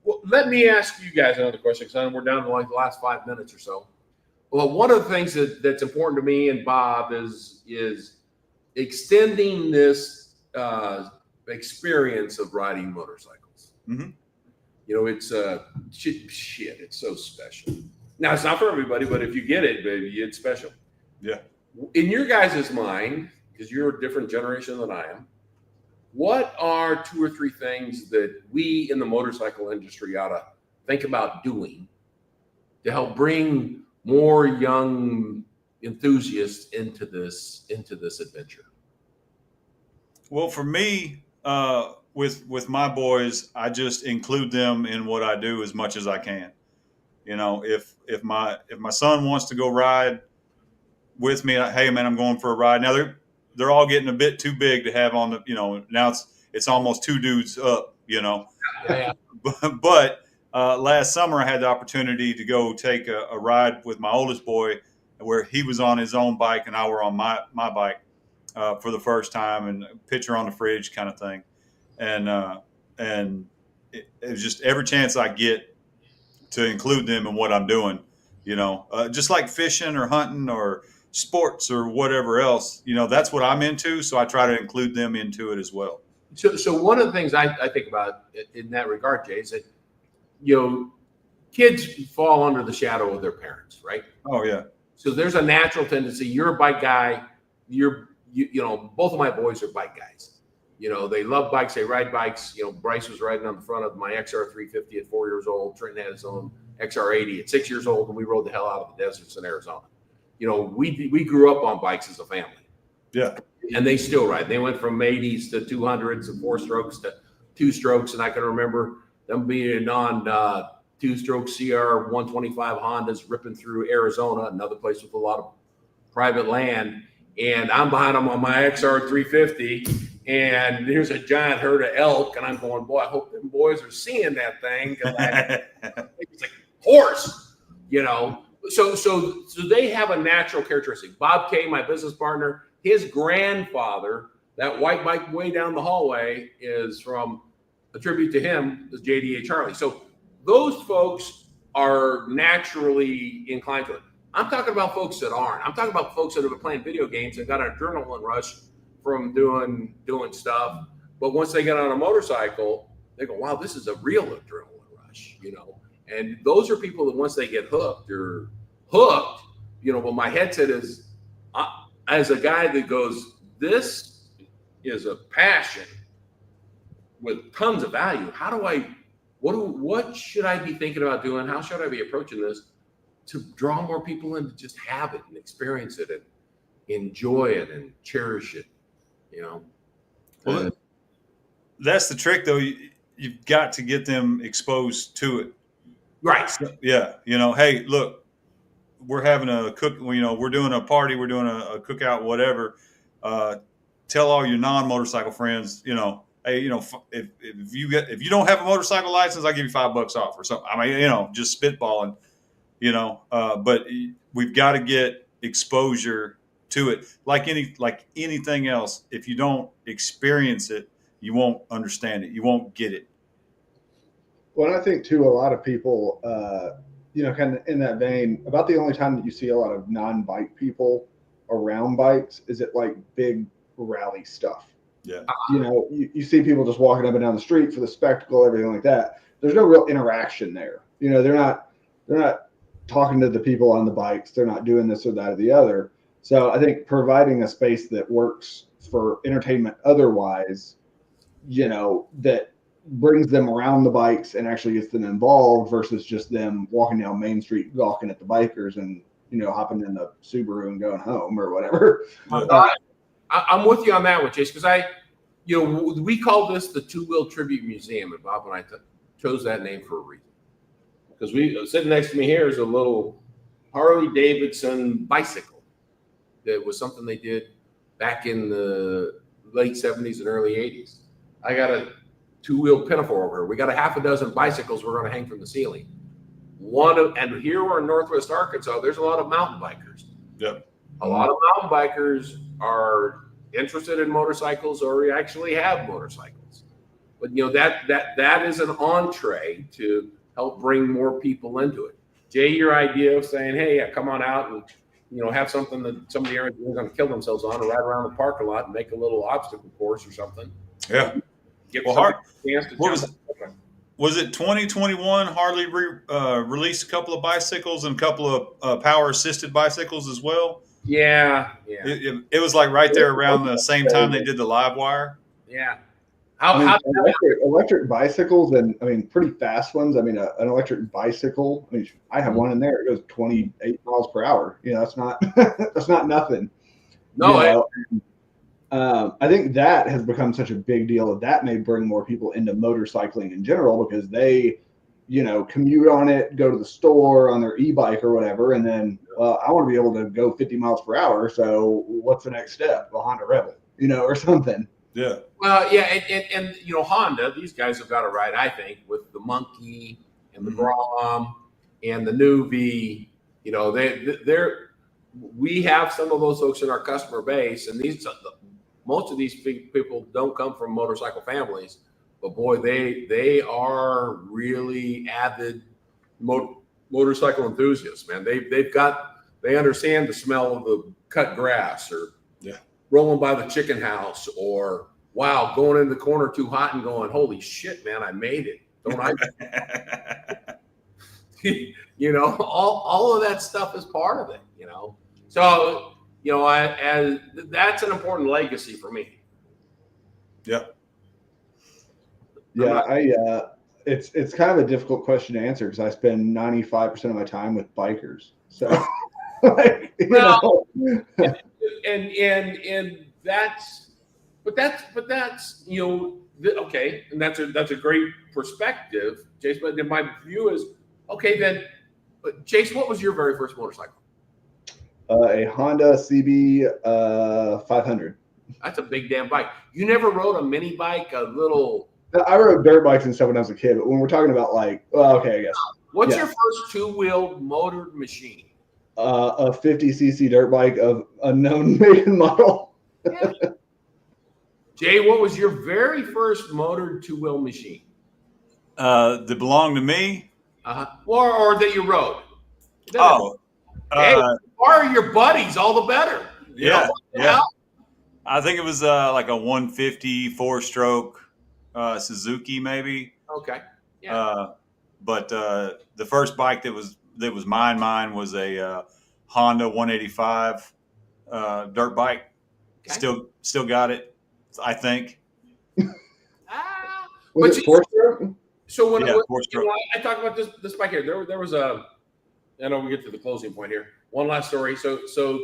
Well, let me ask you guys another question, because we're down to like the last 5 minutes or so. Well, one of the things that's important to me and Bob is extending this experience of riding motorcycles. Mm-hmm. It's shit. It's so special. Now, it's not for everybody, but if you get it, baby, it's special. Yeah. In your guys' mind, because you're a different generation than I am, what are 2 or 3 things that we in the motorcycle industry ought to think about doing to help bring more young enthusiasts into this adventure? Well, for me, with my boys, I just include them in what I do as much as I can. You know, if my son wants to go ride with me, hey man, I'm going for a ride. Now they're all getting a bit too big to have on the. You know, now it's almost two dudes up. You know, Yeah. but last summer I had the opportunity to go take a ride with my oldest boy, where he was on his own bike and I were on my bike for the first time, and picture on the fridge kind of thing, and it was just every chance I get to include them in what I'm doing, you know, just like fishing or hunting or sports or whatever else, you know, that's what I'm into. So I try to include them into it as well. So one of the things I think about in that regard, Jay, is that, you know, kids fall under the shadow of their parents, right? Oh yeah. So there's a natural tendency. You're a bike guy. You know, both of my boys are bike guys. You know, they love bikes. They ride bikes. You know, Bryce was riding on the front of my XR350 at 4 years old. Trenton had his own XR80 at 6 years old, and we rode the hell out of the deserts in Arizona. You know, we grew up on bikes as a family. Yeah. And they still ride. They went from 80s to 200s and 4-strokes to 2-strokes. And I can remember them being on 2-stroke CR 125 Hondas ripping through Arizona, another place with a lot of private land. And I'm behind them on my XR 350. And there's a giant herd of elk. And I'm going, boy, I hope them boys are seeing that thing. It's like a horse, you know. So they have a natural characteristic. Bob Kay, my business partner, his grandfather, that white bike way down the hallway, is from a tribute to him, is JDA Charlie. So those folks are naturally inclined to it. I'm talking about folks that aren't. I'm talking about folks that have been playing video games and got an adrenaline rush from doing stuff. But once they get on a motorcycle, they go, wow, this is a real adrenaline rush, you know. And those are people that once they get hooked, they're hooked, you know. But my headset is, as a guy that goes, this is a passion with tons of value. How do I, what should I be thinking about doing? How should I be approaching this to draw more people in to just have it and experience it and enjoy it and cherish it, you know? Well, that's the trick though. You've got to get them exposed to it. Right. Yeah. You know, hey, look, we're having a cook, you know, we're doing a party, we're doing a cookout, whatever. Tell all your non-motorcycle friends, you know, hey, you know, if you don't have a motorcycle license, I'll give you $5 off or something. I mean, you know, just spitballing, you know, but we've got to get exposure to it. Like anything else, if you don't experience it, you won't understand it. You won't get it. Well, I think too, a lot of people, you know, kind of in that vein, about the only time that you see a lot of non-bike people around bikes is at like big rally stuff. Yeah. You know, you see people just walking up and down the street for the spectacle, everything like that. There's no real interaction there. You know, they're not talking to the people on the bikes. They're not doing this or that or the other. So I think providing a space that works for entertainment otherwise, you know, that brings them around the bikes and actually gets them involved versus just them walking down Main Street gawking at the bikers and, you know, hopping in the Subaru and going home or whatever. I'm with you on that one, Chase, because you know, we call this the Two Wheel Tribute Museum, and Bob and I chose that name for a reason. Because sitting next to me here is a little Harley Davidson bicycle that was something they did back in the late 70s and early 80s. I got a two-wheel pinafore over here. We got a half a dozen bicycles we're going to hang from the ceiling. And here we're in Northwest Arkansas, there's a lot of mountain bikers. Yep. A lot of mountain bikers are interested in motorcycles or actually have motorcycles. But, you know, that is an entree to help bring more people into it. Jay, your idea of saying, hey, come on out and, you know, have something that somebody is going to kill themselves on or ride around the park a lot and make a little obstacle course or something. Yeah. Was it 2021 Harley released a couple of bicycles and a couple of power assisted bicycles as well? Yeah. It was like right there around the same time they did the live wire. Yeah. I mean, How electric bicycles, and I mean, pretty fast ones. I mean, an electric bicycle. I mean, I have one in there. It goes 28 miles per hour. You know, that's not that's not nothing. no, You know? I think that has become such a big deal that may bring more people into motorcycling in general because they, you know, commute on it, go to the store on their e-bike or whatever, and then, well, I want to be able to go 50 miles per hour. So what's the next step? A Honda Rebel, you know, or something. Yeah. well, yeah, and you know, Honda, these guys have got it right, I think, with the Monkey and the Grom and the new V. You know, we have some of those folks in our customer base, and most of these people don't come from motorcycle families, but boy, they are really avid motorcycle enthusiasts, man. They understand the smell of the cut grass, or rolling by the chicken house, or wow, going in the corner too hot and going, holy shit, man, I made it. Don't I? You know, all of that stuff is part of it, you know. So, you know, that's an important legacy for me. Yeah. Yeah, it's kind of a difficult question to answer because I spend 95% of my time with bikers. So, like, you Well, know. and that's you know, okay, and that's a great perspective, Chase. But then my view is, okay, then, but Chase, what was your very first motorcycle? A Honda CB 500. That's a big damn bike. You never rode a mini bike, a little. I rode dirt bikes and stuff when I was a kid, but when we're talking about like, well, okay, I guess. What's Yeah. your first two-wheeled motored machine? A 50cc dirt bike of unknown make and model. Yeah. Jay, what was your very first motored two-wheel machine? That belonged to me. Or that you rode? Oh. Hey, or your buddies, all the better. You Yeah. know? Yeah. I think it was like a 150 4-stroke Suzuki, maybe. Okay. Yeah. But the first bike that was mine was a Honda 185 dirt bike. Okay. Still got it, I think. Was it 4-stroke? So when Yeah, you 4-stroke. know, I talk about this bike here, there was a. I know we get to the closing point here. One last story. So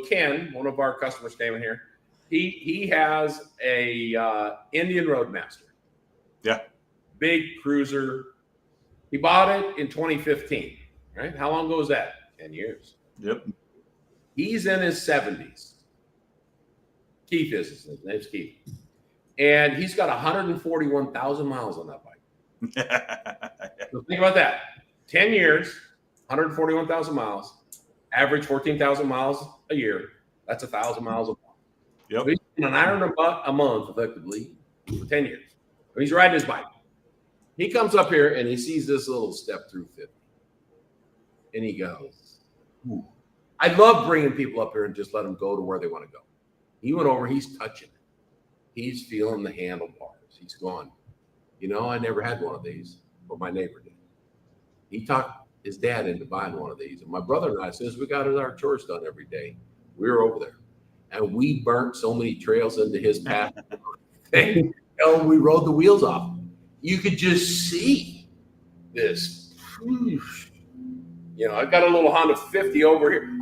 Ken, one of our customers, came in here. He has a Indian Roadmaster. Yeah. Big cruiser. He bought it in 2015. Right? How long ago was that? 10 years. Yep. He's in his 70s. Keith is his name's Keith. And he's got 141,000 miles on that bike. So think about that. 10 years, 141,000 miles, average 14,000 miles a year. That's 1,000 miles a month. Yep. So he's in an iron a month, effectively, for 10 years. So he's riding his bike. He comes up here and he sees this little step through 50. And he goes, ooh. I love bringing people up here and just let them go to where they want to go. He went over, he's touching it. He's feeling the handlebars. He's going, you know, I never had one of these, but my neighbor did. He talked his dad into buying one of these. And my brother and I, as soon as we got our chores done every day, we were over there. And we burnt so many trails into his path. And we rode the wheels off. You could just see this. You know, I've got a little Honda 50 over here.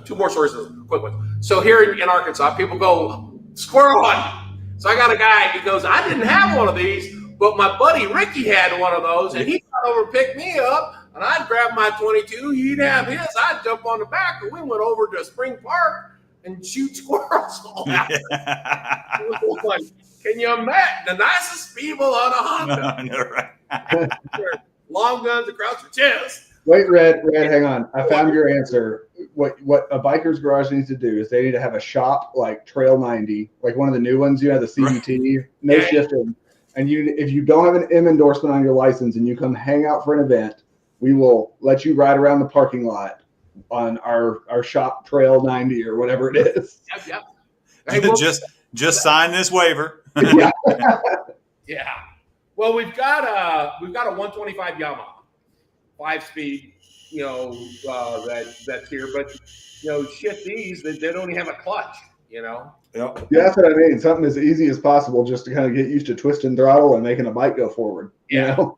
Two more stories, quick ones. So here in Arkansas, people go, squirrel hunt. So I got a guy, he goes, I didn't have one of these, but my buddy Ricky had one of those, and he'd come over and pick me up, and I'd grab my 22, he'd have his, I'd jump on the back, and we went over to Spring Park and shoot squirrels all out. Like, can you imagine? The nicest people on a Honda. Long guns across your chest. Wait, Red, hang on. I found your answer. What a biker's garage needs to do is they need to have a shop like Trail 90, like one of the new ones. You have the CVT, no shifting. And if you don't have an M endorsement on your license and you come hang out for an event, we will let you ride around the parking lot on our shop Trail 90 or whatever it is. Yep. Hey, just sign this waiver. Yeah. Yeah. Well, we've got a 125 Yamaha. 5-speed, you know, that's here, but you know, shit, they don't even have a clutch. you know? Yep. Yeah, that's what I mean. Something as easy as possible, just to kind of get used to twisting throttle and making a bike go forward. You Yeah. know?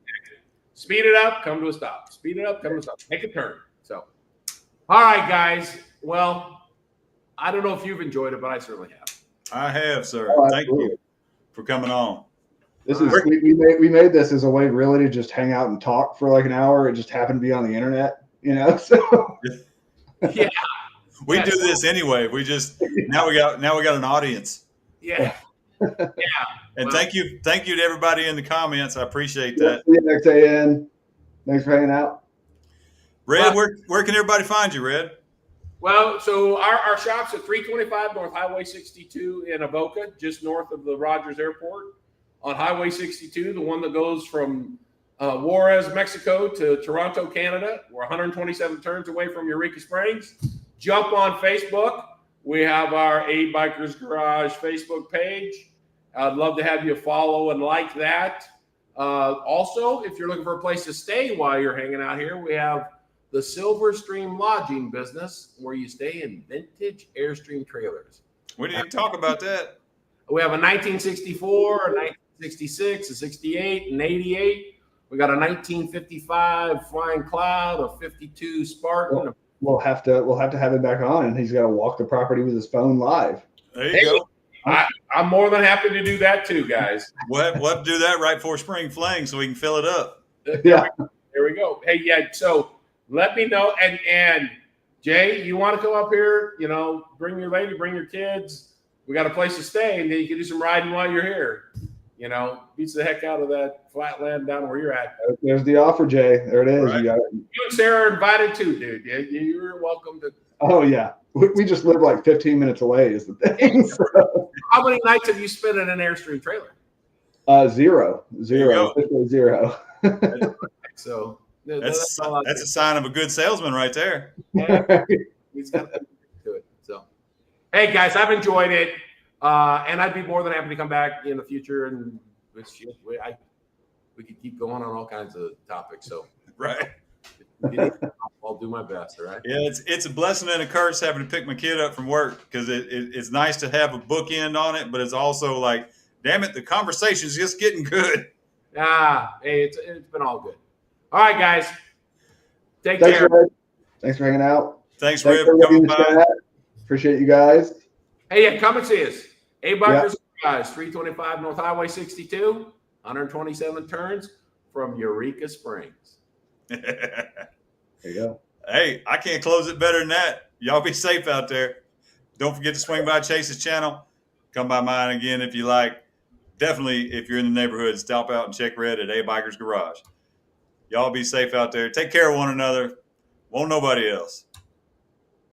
Speed it up, come to a stop. Speed it up, come to a stop. Make a turn. So, all right, guys. Well, I don't know if you've enjoyed it, but I certainly have. I have, sir. Oh, Thank absolutely. you for coming on. This is we made this as a way really to just hang out and talk for like an hour. It just happened to be on the internet, you know. So Yeah. We Yes. do this anyway. We just now we got an audience. Yeah. And Well- thank you to everybody in the comments. I appreciate yeah, that. see you next AN. Thanks for hanging out. Red, where can everybody find you, Red? Well, so our shop's at 325 North Highway 62 in Avoca, just north of the Rogers Airport. On Highway 62, the one that goes from Juarez, Mexico to Toronto, Canada. We're 127 turns away from Eureka Springs. Jump on Facebook. We have our A Bikers Garage Facebook page. I'd love to have you follow and like that. Also, if you're looking for a place to stay while you're hanging out here, we have the Silver Stream Lodging business where you stay in vintage Airstream trailers. We didn't even talk about that. We have a 1964, a 1966, a 68, an 88. We got a 1955 Flying Cloud, a 52 Spartan. We'll have to have him back on, and he's got to walk the property with his phone live. There you go. I'm more than happy to do that too, guys. We'll have to do that right before spring fling so we can fill it up. Yeah. There we go. Hey, yeah. So let me know. And Jay, you want to come up here? You know, bring your lady, bring your kids. We got a place to stay, and then you can do some riding while you're here. You know, beats the heck out of that flat land down where you're at. There's the offer, Jay. There it is. Right. You got it. You and Sarah are invited too, dude. You're welcome to. Oh yeah, we just live like 15 minutes away. Is the thing. So, How many nights have you spent in an Airstream trailer? zero, go. officially zero. So That's all I a sign of a good salesman right there. think. He's got to do it. So, hey guys, I've enjoyed it, and I'd be more than happy to come back in the future and we could keep going on all kinds of topics. So, Right. I'll do my best. All right. Yeah, it's a blessing and a curse having to pick my kid up from work because it's nice to have a bookend on it, but it's also like, damn it, the conversation's just getting good. Hey, it's been all good. All right, guys. Take Thanks, care. Red. Thanks for hanging out. Thanks, Thanks Red, for for coming letting me by. chat. Appreciate you guys. Hey, yeah, come and see us. A Bikers Garage, 325 North Highway 62, 127 turns from Eureka Springs. There you go. Hey, I can't close it better than that. Y'all be safe out there. Don't forget to swing by Chase's channel. Come by mine again if you like. Definitely, if you're in the neighborhood, stop out and check Red at A Bikers Garage. Y'all be safe out there. Take care of one another. Won't nobody else.